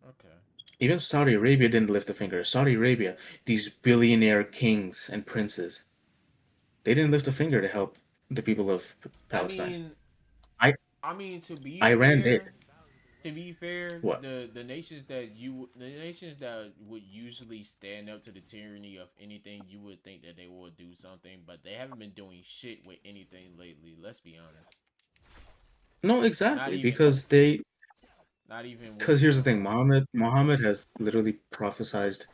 Okay. Even Saudi Arabia didn't lift a finger. Saudi Arabia, these billionaire kings and princes, they didn't lift a finger to help the people of I Palestine. mean, I I mean Iran did. to be fair, What? the nations that would usually stand up to the tyranny of anything, you would think that they would do something, but they haven't been doing shit with anything lately. Let's be honest. No, Not exactly, even, not even with because here's the thing, Muhammad has literally prophesized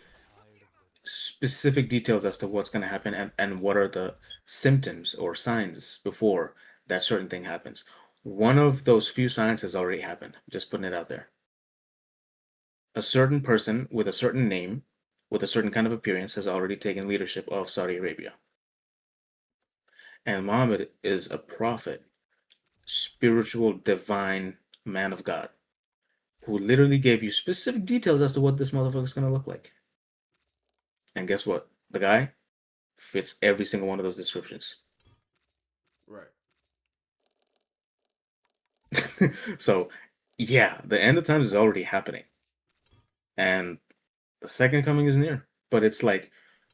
specific details as to what's going to happen, and what are the symptoms or signs before that certain thing happens. One of those few signs has already happened. Just putting it out there. A certain person with a certain name, with a certain kind of appearance, has already taken leadership of Saudi Arabia. And Muhammad is a prophet, spiritual, divine man of God, who literally gave you specific details as to what this motherfucker is going to look like. And guess what? The guy fits every single one of those descriptions. right. So, yeah, the end of times is already happening. And the second coming is near. But it's like,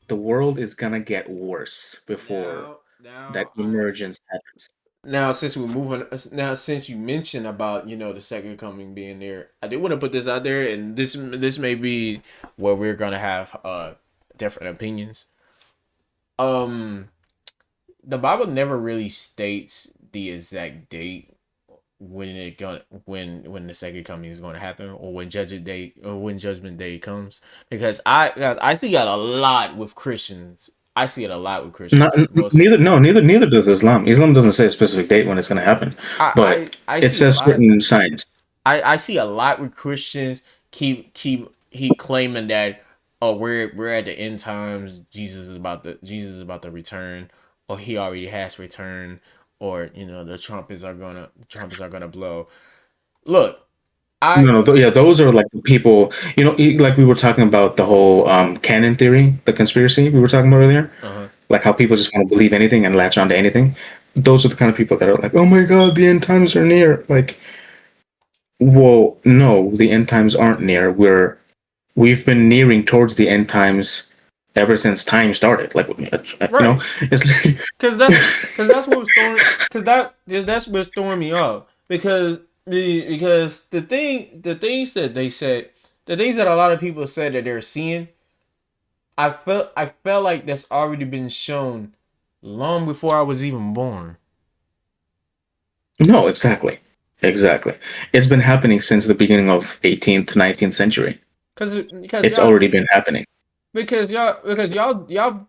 the world is gonna get worse before that emergence happens. Now since we're moving, now since you mentioned about the second coming being there, I do want to put this out there, and this may be where we're gonna have different opinions. Um, the Bible never really states the exact date when it going when the second coming is going to happen, or when judgment day comes, because I see that a lot with Christians. I see it a lot with Not, Christians. Most neither, no, neither does Islam. Islam doesn't say a specific date when it's going to happen, but I it see a says lot. certain signs. I see a lot with Christians he claiming that, oh, we're at the end times. Jesus is about to return, or he already has returned, or the trumpets are gonna blow. Look, I No, no, yeah, those are like the people, like we were talking about the whole canon theory, the conspiracy we were talking about earlier, uh like how people just want to believe anything and latch on to anything. Those are the kind of people that are like, oh my God, the end times are near. Like, well, no, the end times aren't near. We've been nearing towards the end times ever since time started. Like, right, it's like, because that's what was throwing that's what's throwing me off, because the things that they said, the things that a lot of people said that they're seeing, I felt like that's already been shown long before I was even born. no, exactly, exactly. It's been happening since the beginning of 18th, 19th century. Because It's y'all already been happening. y'all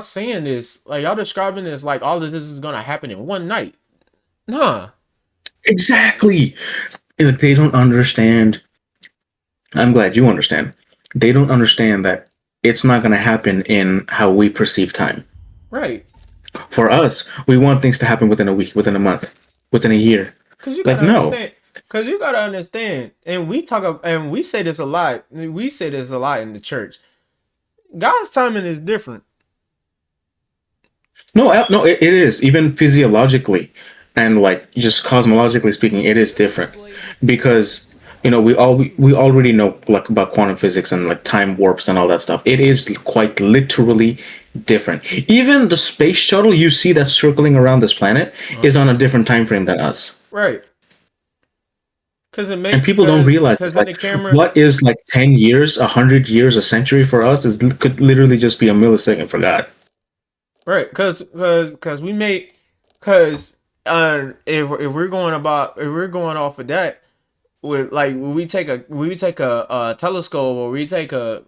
saying this, like, y'all describing this like all of this is gonna happen in one night. Nah. Exactly. Like they don't understand. I'm glad you understand. They don't understand that it's not going to happen in how we perceive time. Right. For us, we want things to happen within a week, within a month, within a year. Cause you Like, gotta no. understand. Cause you gotta understand, and we say this a lot. We say this a lot in the church. God's timing is different. No, no, it is. Even physiologically and like just cosmologically speaking, it is different because we already know like about quantum physics and like time warps and all that stuff. It is quite literally different. Even the space shuttle you see that's circling around this planet is on a different time frame than us. Right. Cause it And make people don't realize cause it's in like the camera. what is like 10 years, 100 years, a century for us is could literally just be a millisecond for God. Right. Cause we make cause if we're going off of that, with like when we take a telescope, or we take a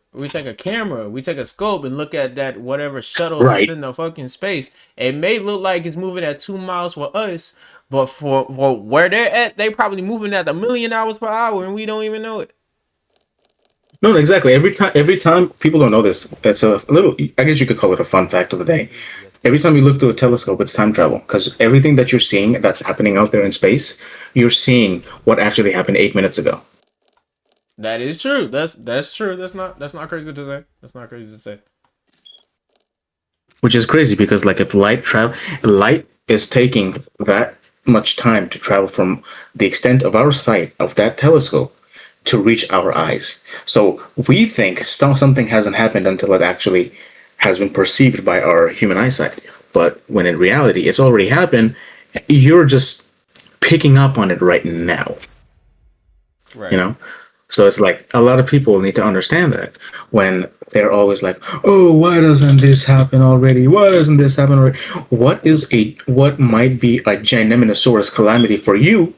camera, we take a scope and look at that whatever shuttle that's Right. in the fucking space, it may look like it's moving at 2 miles for us, but for where they're at, they probably moving at 1,000,000 hours per hour and we don't even know it. No, no, exactly. Every time people don't know this. It's a little. I guess you could call it a fun fact of the day. Every time you look through a telescope, it's time travel because everything that you're seeing that's happening out there in space, you're seeing what actually happened 8 minutes ago. That is true. That's true. That's not crazy to say. That's not crazy to say. Which is crazy because like if light is taking that much time to travel from the extent of our sight of that telescope to reach our eyes. So we think something hasn't happened until it actually has been perceived by our human eyesight. But when in reality it's already happened, you're just picking up on it right now. Right. So it's like a lot of people need to understand that when they're always like, "Oh, why doesn't this happen already? Why doesn't this happen already?" What might be a ginormous calamity for you?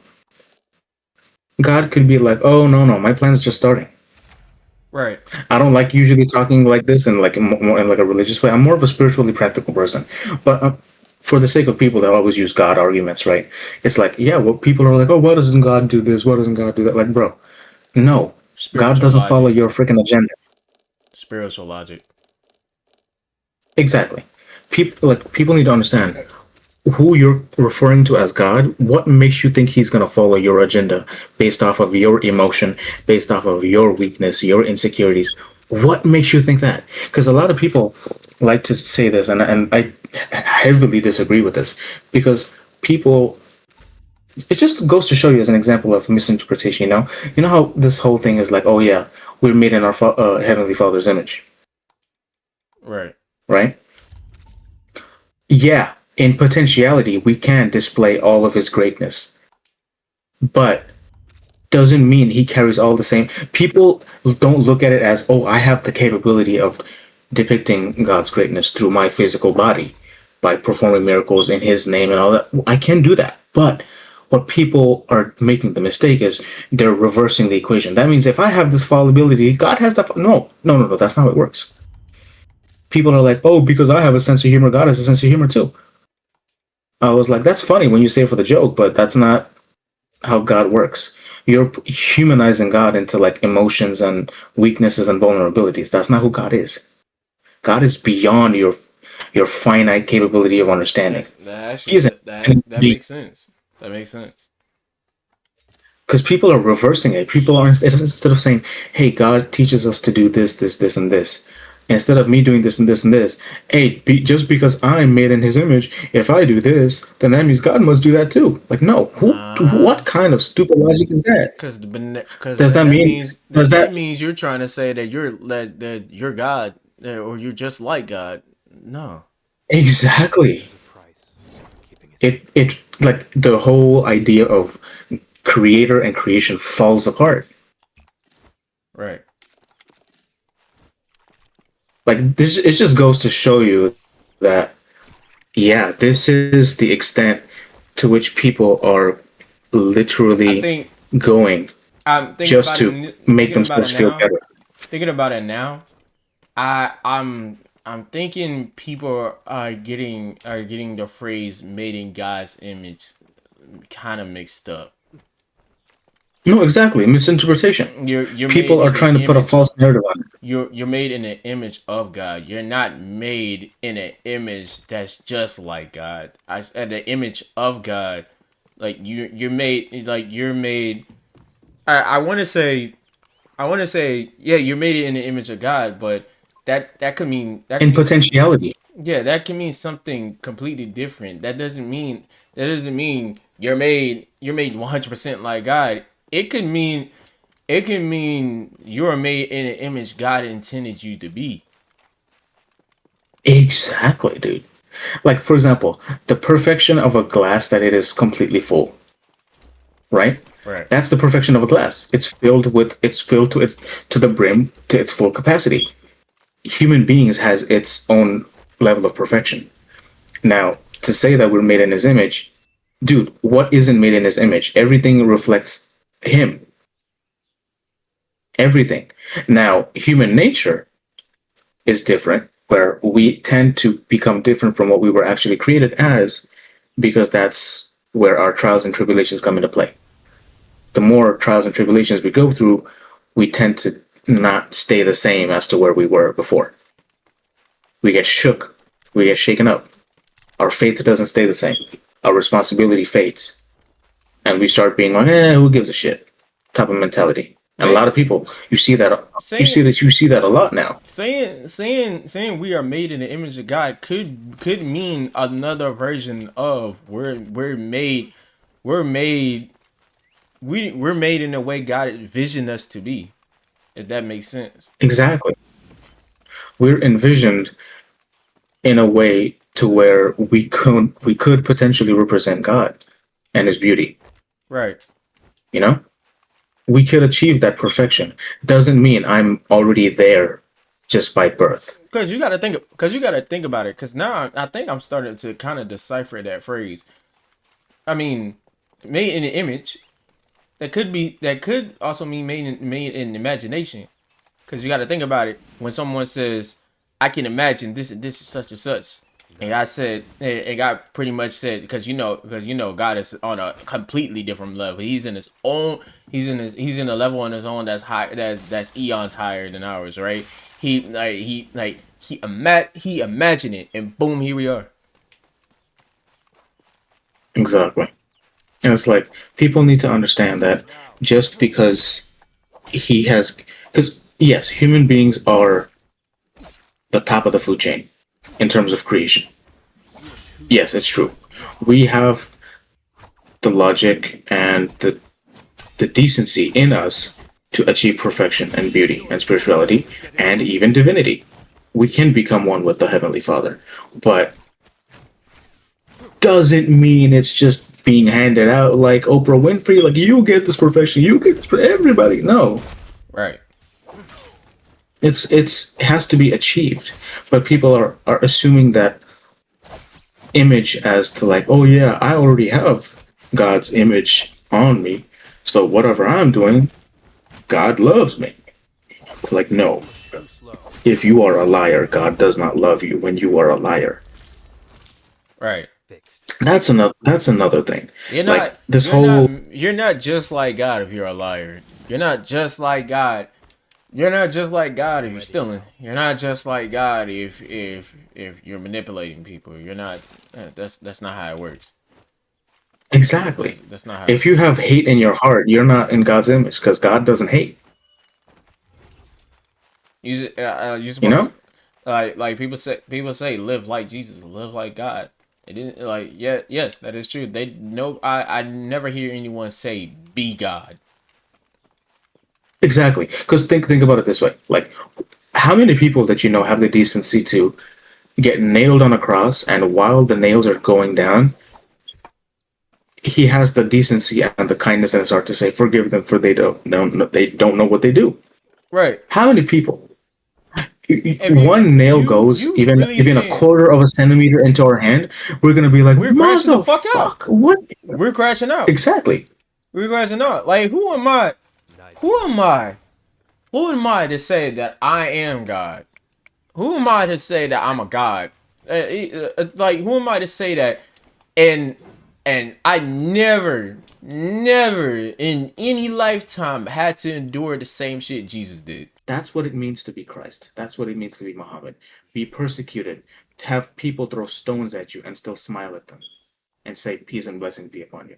God could be like, "Oh no, no, my plan's just starting." Right. I don't like usually talking like this and like more in like a religious way. I'm more of a spiritually practical person, but for the sake of people that always use God arguments, right? It's like, yeah, well, people are like, "Oh, why doesn't God do this? Why doesn't God do that?" Like, bro, no, God Spiritual doesn't follow logic. your freaking agenda. Spiritual logic. Exactly. People need to understand who you're referring to as God. What makes you think he's going to follow your agenda based off of your emotion, based off of your weakness, your insecurities? What makes you think that? Because a lot of people like to say this, and I heavily disagree with this because people. It just goes to show you as an example of misinterpretation. You know how this whole thing is like, oh yeah, we're made in our heavenly Father's image, Right. right? Yeah, in potentiality, we can display all of his greatness, but doesn't mean he carries all the same. People don't look at it as, oh, I have the capability of depicting God's greatness through my physical body by performing miracles in His name and all that. I can do that. But what people are making the mistake is they're reversing the equation. That means if I have this fallibility, God has that. No. That's not how it works. People are like, oh, because I have a sense of humor, God has a sense of humor too. I was like, that's funny when you say it for the joke, but that's not how God works. You're humanizing God into like emotions and weaknesses and vulnerabilities. That's not who God is. God is beyond your finite capability of understanding. That makes sense. That makes sense. Because people are reversing it. People are, instead of saying, hey, God teaches us to do this, this, and this. Instead of me doing this and this and this, hey, just because I'm made in His image, if I do this, then that means God must do that too. Like, no, what kind of stupid logic is that? Because that means you're trying to say that you're God or you're just like God? No, exactly. It like the whole idea of creator and creation falls apart. Right. Like this, it just goes to show you that, yeah, this is the extent to which people are literally going just to make themselves feel better. Thinking about it now, I'm thinking people are getting the phrase "made in God's image" kind of mixed up. No, exactly. Misinterpretation. People are trying to put a false narrative on it. You're made in the image of God. You're not made in an image that's just like God. I said the image of God. Like you're made. I want to say, yeah, you're made in the image of God, but that could mean in potentiality. Yeah, that can mean something completely different. That doesn't mean you're made 100% like God. It can mean you're made in an image God intended you to be. Exactly, dude. Like, for example, the perfection of a glass that it is completely full. Right? Right. That's the perfection of a glass. It's filled to the brim to its full capacity. Human beings has its own level of perfection. Now, to say that we're made in His image, dude, what isn't made in His image? Everything reflects Him. Everything. Now, human nature is different, where we tend to become different from what we were actually created as, because that's where our trials and tribulations come into play. The more trials and tribulations we go through, we tend to not stay the same as to where we were before. We get shook. We get shaken up. Our faith doesn't stay the same. Our responsibility fades. And we start being like, who gives a shit? Type of mentality. And a lot of people, you see that a lot now. Saying we are made in the image of God could mean another version of we're made in the way God envisioned us to be. If that makes sense. Exactly. We're envisioned in a way to where we could potentially represent God and His beauty. Right. You know? We could achieve that perfection. Doesn't mean I'm already there just by birth. Because you got to think about it. Because now I think I'm starting to kind of decipher that phrase. I mean, made in the image. That could also mean made in imagination. Because you got to think about it. When someone says, "I can imagine this is such and such," and God pretty much said, because God is on a completely different level. He's in a level on his own that's high, that's eons higher than ours, right? He imagined it, and boom, here we are. Exactly. And it's like, people need to understand that just because because yes, human beings are the top of the food chain in terms of creation. Yes, it's true. We have the logic and the decency in us to achieve perfection and beauty and spirituality and even divinity. We can become one with the Heavenly Father, but doesn't mean it's just being handed out like Oprah Winfrey, like, you get this perfection, you get this for everybody. No. Right. It has to be achieved, but people are assuming that image as to like, oh yeah, I already have God's image on me, so whatever I'm doing, God loves me. Like, no, if you are a liar, God does not love you when you are a liar. Right. That's another thing. You're Like not. this whole You're not just like God if you're a liar. You're not just like God. You're not just like God if you're stealing. You're not just like God if you're manipulating people. You're not. That's not how it works. exactly. That's not how. If you have hate in your heart, you're not in God's image because God doesn't hate. You You supposed know? to like people say live like Jesus, live like God. It didn't like yeah yes that is true. They no I never hear anyone say be God. Exactly. Because think about it this way. Like, how many people that you know have the decency to get nailed on a cross, and while the nails are going down, he has the decency and the kindness in his heart to say, "Forgive them, for they don't know what they do." Right. How many people? If One nail goes you even really even a saying quarter of a centimeter into our hand, we're gonna be like, we're crashing the fuck out. "Motherfuck! What?" We're crashing out. Exactly. We're crashing out. Like who am I? Who am I? Who am I to say that I am God? Who am I to say that I'm a God? Like who am I to say that? And I never in any lifetime had to endure the same shit Jesus did. That's what it means to be Christ. That's what it means to be Muhammad. Be persecuted, have people throw stones at you and still smile at them and say, "Peace and blessing be upon you."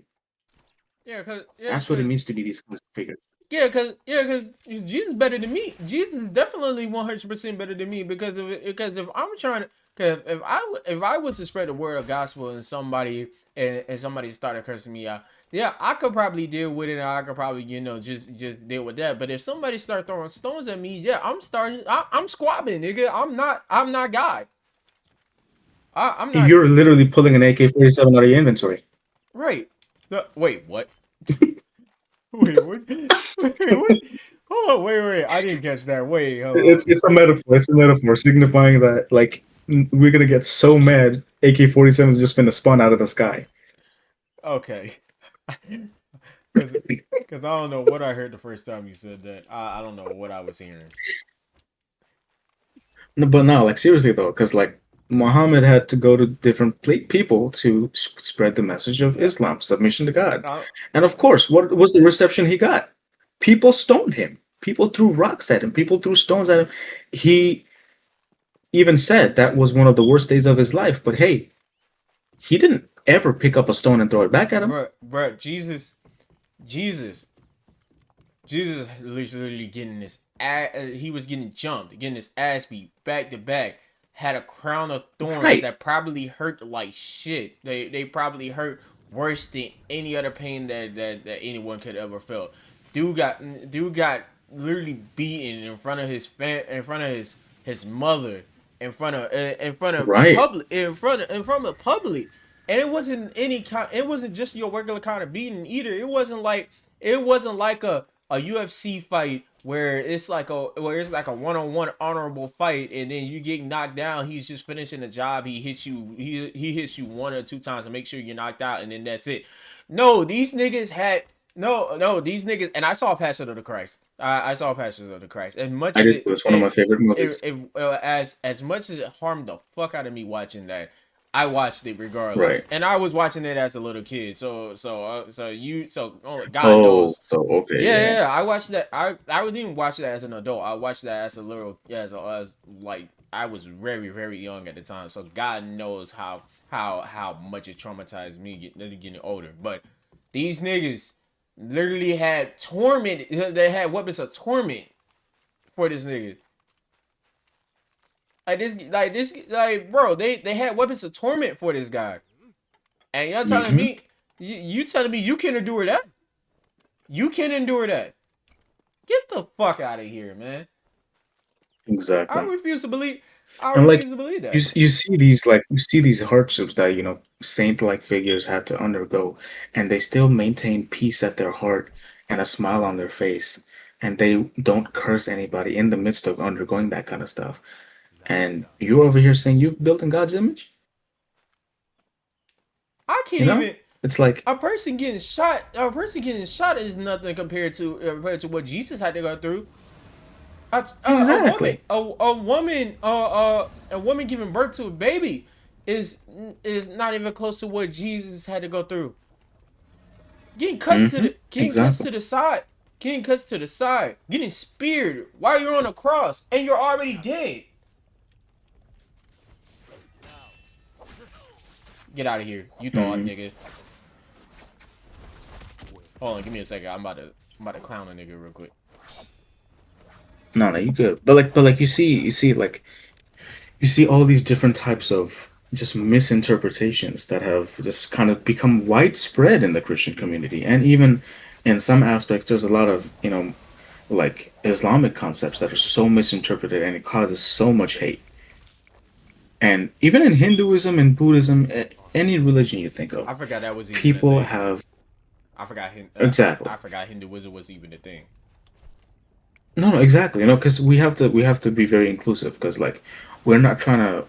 That's what it means to be these kinds of figures. Yeah, cause Jesus better than me. Jesus is definitely 100% better than me because if I'm trying to, cause if I was to spread the word of gospel and somebody started cursing me out, yeah, I could probably deal with it. And I could probably just deal with that. But if somebody start throwing stones at me, yeah, I'm squabbing, nigga. I'm not God. I'm not You're literally pulling an AK-47 out of your inventory. right. Wait, what? Wait, what? Wait, what? Oh, wait. I didn't catch that. Wait, hold on. It's a metaphor. It's a metaphor signifying that like we're gonna get so mad AK-47 is just gonna spawn out of the sky. Okay. Because I don't know what I heard the first time you said that. I don't know what I was hearing. No, but no, like seriously though, because like Muhammad had to go to different people to spread the message of Yeah. Islam, submission to God, I, and of course, what was the reception he got? People stoned him. People threw rocks at him. People threw stones at him. He even said that was one of the worst days of his life. But hey, he didn't ever pick up a stone and throw it back at him. bruh, Jesus, Jesus literally getting he was getting jumped, getting his ass beat back to back. Had a crown of thorns Right. that probably hurt like shit. They probably hurt worse than any other pain that anyone could ever felt. Dude got literally beaten in front of in front of his mother, in front of Right. public, in front of public. And it wasn't any kind. It wasn't just your regular kind of beating either. It wasn't like a UFC fight where it's like a one-on-one honorable fight, and then you get knocked down. He's just finishing the job. He hits you. He hits you one or two times to make sure you're knocked out, and then that's it. No, these niggas had these niggas, and I saw Passion of the Christ. I saw Passion of the Christ. As much I as did. It was one of my favorite movies. as much as it harmed the fuck out of me watching that, I watched it regardless, Right. and I was watching it as a little kid. God Oh, knows. so okay, Yeah, yeah. I watched that. I didn't even watch that as an adult. I watched that as a little, as like I was very very young at the time. So God knows how much it traumatized me getting older. But these niggas literally had torment. They had weapons of torment for this nigga. Like bro, they had weapons of torment for this guy, and y'all telling Hmm. me, you telling me you can endure that? You can endure that? Get the fuck out of here, man! I Exactly. refuse to believe. I And like refuse to believe you, that. you see these hardships that saint-like figures had to undergo, and they still maintain peace at their heart and a smile on their face. and they don't curse anybody in the midst of undergoing that kind of stuff. And you're over here saying you've built in God's image? I can't You know? even. It's like, A person getting shot. A person getting shot is nothing compared to what Jesus had to go through. exactly. A woman giving birth to a baby is not even close to what Jesus had to go through. Getting cuts Exactly. to the side, getting speared while you're on a cross and you're already dead. Get out of here, you thought, nigga. Hold on, give me a second. I'm about to clown a nigga real quick. No, you good. But like you see all these different types of just misinterpretations that have just kind of become widespread in the Christian community. And even in some aspects, there's a lot of, like Islamic concepts that are so misinterpreted and it causes so much hate. And even in Hinduism and Buddhism, any religion you think of, I forgot that was even a people thing. have I forgot exactly. I forgot Hinduism was even a thing. No, no, exactly. Because we have to be very inclusive because like we're not trying to.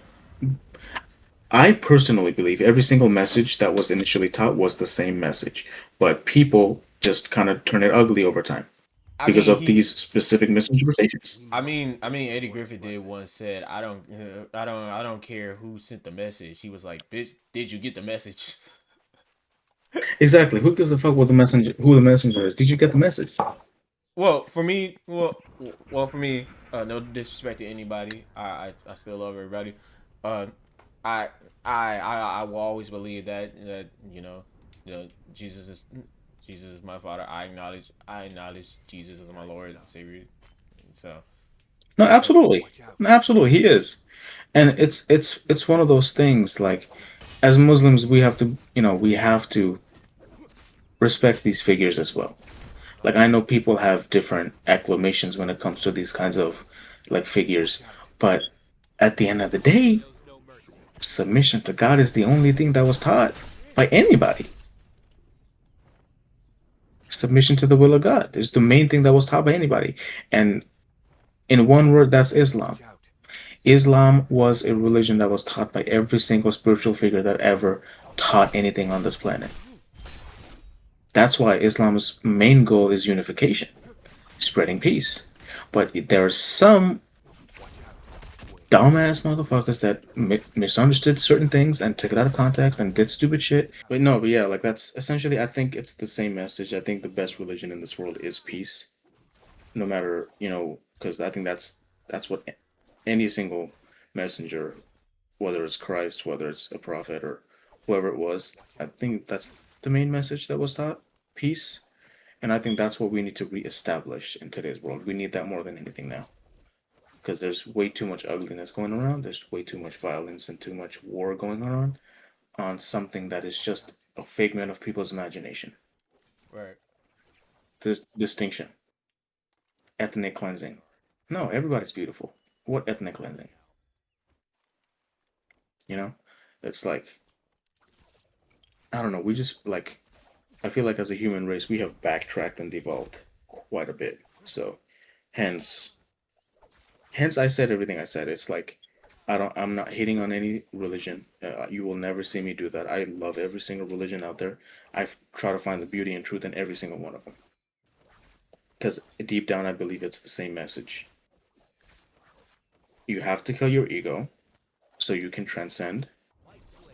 I personally believe every single message that was initially taught was the same message, but people just kind of turn it ugly over time I because mean, of these specific misinterpretations. Eddie Griffin did once said, I don't care who sent the message. He was like, bitch, did you get the message? Exactly. Who gives a fuck what the messenger, who the messenger is? Did you get the message? For me, no disrespect to anybody. I still love everybody. Uh, I, I will always believe that Jesus is my father. I acknowledge Jesus as my Lord and Savior. So, No, absolutely, no, absolutely, he is, and it's one of those things. Like, as Muslims, we have to respect these figures as well. Like, I know people have different acclamations when it comes to these kinds of like figures, but at the end of the day, submission to God is the only thing that was taught by anybody. Submission to the will of God is the main thing that was taught by anybody. And in one word, that's Islam. Islam was a religion that was taught by every single spiritual figure that ever taught anything on this planet. That's why Islam's main goal is unification, spreading peace. But there are some dumbass motherfuckers that misunderstood certain things and took it out of context and did stupid shit. But no, but yeah, like that's essentially, I think it's the same message. I think the best religion in this world is peace, no matter, because I think that's what any single messenger, whether it's Christ, whether it's a prophet or whoever it was, I think that's the main message that was taught, peace. And I think that's what we need to reestablish in today's world. We need that more than anything now because there's way too much ugliness going around. There's way too much violence and too much war going on something that is just a figment of people's imagination. right. This distinction, ethnic cleansing. No, everybody's beautiful. What ethnic cleansing? You know, it's like I don't know. We just like I feel like as a human race, we have backtracked and devolved quite a bit. So, hence, hence I said everything I said. It's like I'm not hating on any religion. You will never see me do that. I love every single religion out there. I try to find the beauty and truth in every single one of them. Because deep down, I believe it's the same message. You have to kill your ego so you can transcend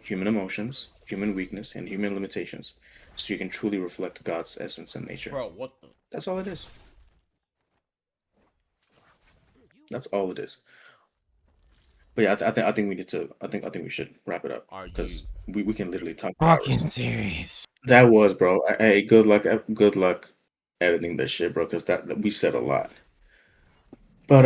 human emotions, human weakness, and human limitations, so you can truly reflect God's essence and nature. Bro, what the? That's all it is. That's all it is. But yeah, I think we need to. I think we should wrap it up Are you because we can literally talk for hours. fucking serious? That was, bro. Hey, good luck editing this shit, bro. Because that we said a lot. But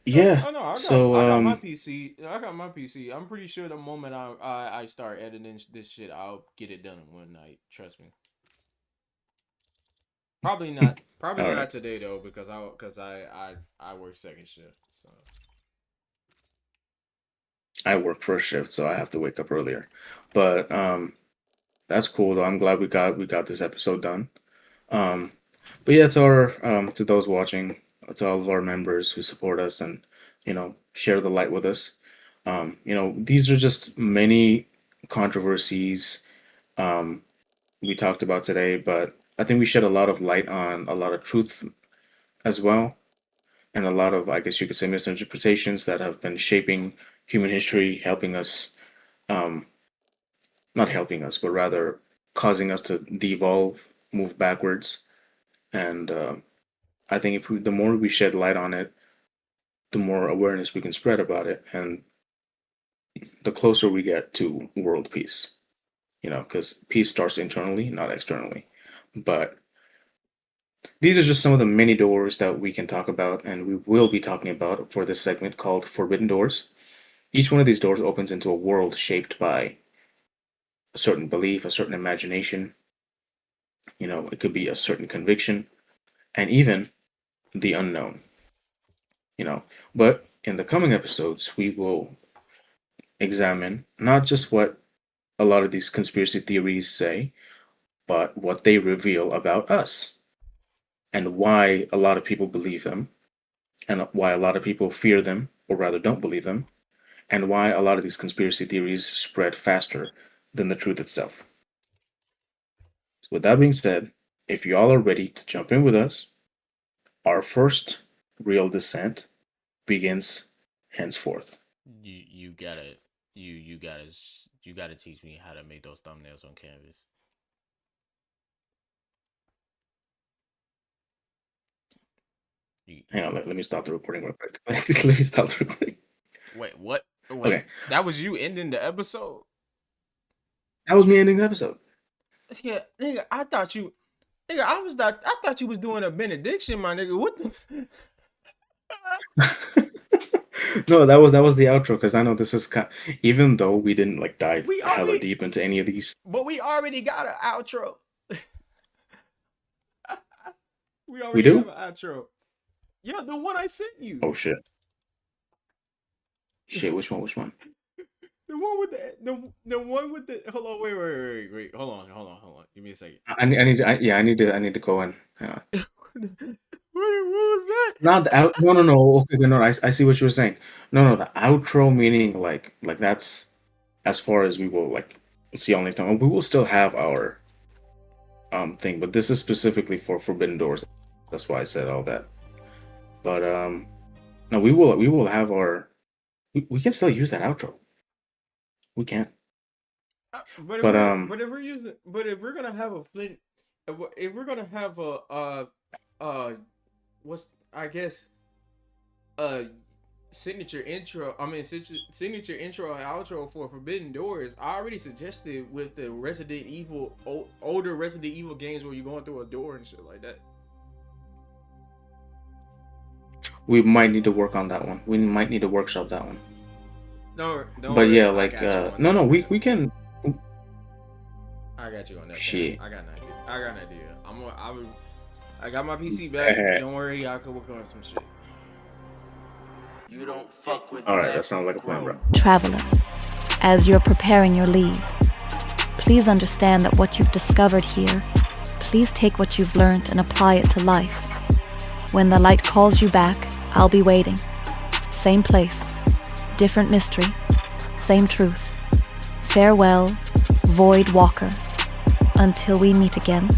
yeah. I know. So I got my PC. I got my PC. I'm pretty sure the moment I start editing this shit, I'll get it done in one night. Trust me. Probably not. Probably all not right. today though, because I work second shift. So I work first shift, so I have to wake up earlier. But that's cool though. I'm glad we got this episode done. Um, But yeah, to those watching, to all of our members who support us and share the light with us. These are just many controversies um, we talked about today, but I think we shed a lot of light on a lot of truth as well, and a lot of, I guess you could say, misinterpretations that have been shaping human history, helping us, um, not helping us, but rather causing us to devolve, move backwards. And I think the more we shed light on it, the more awareness we can spread about it, and the closer we get to world peace. Because peace starts internally, not externally. But these are just some of the many doors that we can talk about, and we will be talking about for this segment called Forbidden Doors. Each one of these doors opens into a world shaped by a certain belief, a certain imagination. It could be a certain conviction, and even the unknown. But in the coming episodes, we will examine not just what a lot of these conspiracy theories say, but what they reveal about us and why a lot of people believe them, and why a lot of people fear them, or rather don't believe them, and why a lot of these conspiracy theories spread faster than the truth itself. So with that being said, if y'all are ready to jump in with us, our first real descent begins henceforth. You gotta you gotta teach me how to make those thumbnails on Canvas. Hang on, let me stop the recording real quick. Let me stop the recording. Wait, what? Wait, Okay. That was you ending the episode? That was me ending the episode. Yeah, nigga, I thought you was doing a benediction, my nigga. What the No, that was the outro, because I know this is even though we didn't dive hella deep into any of these. But we already got an outro. we already We do? have an outro. Yeah, the one I sent you. Oh shit. Shit, which one? The one with the one with the hold on, wait. Hold on. Give me a second. I need to go in. Hang on. What was that? Not the out. No. Okay, no. I see what you were saying. No. The outro meaning like that's as far as we will see all next time. We will still have our thing, but this is specifically for Forbidden Doors. That's why I said all that. But no, we will have our. We can still use that outro. We can. But if we're gonna have a Flint, if we're gonna have what's I guess signature intro. I mean signature intro and outro for Forbidden Doors. I already suggested with the Resident Evil older Resident Evil games where you're going through a door and shit like that. We might need to work on that one. We might need to workshop that one. No, but yeah, no, we can. I got you on that. Shit. I got an idea. I got my PC back. Don't worry, I could work on some shit. You don't fuck with. All right, that sounds like a plan, bro. Traveler, as you're preparing your leave, please understand that what you've discovered here, please take what you've learned and apply it to life. When the light calls you back, I'll be waiting. Same place, different mystery, same truth. Farewell, Void Walker. Until we meet again.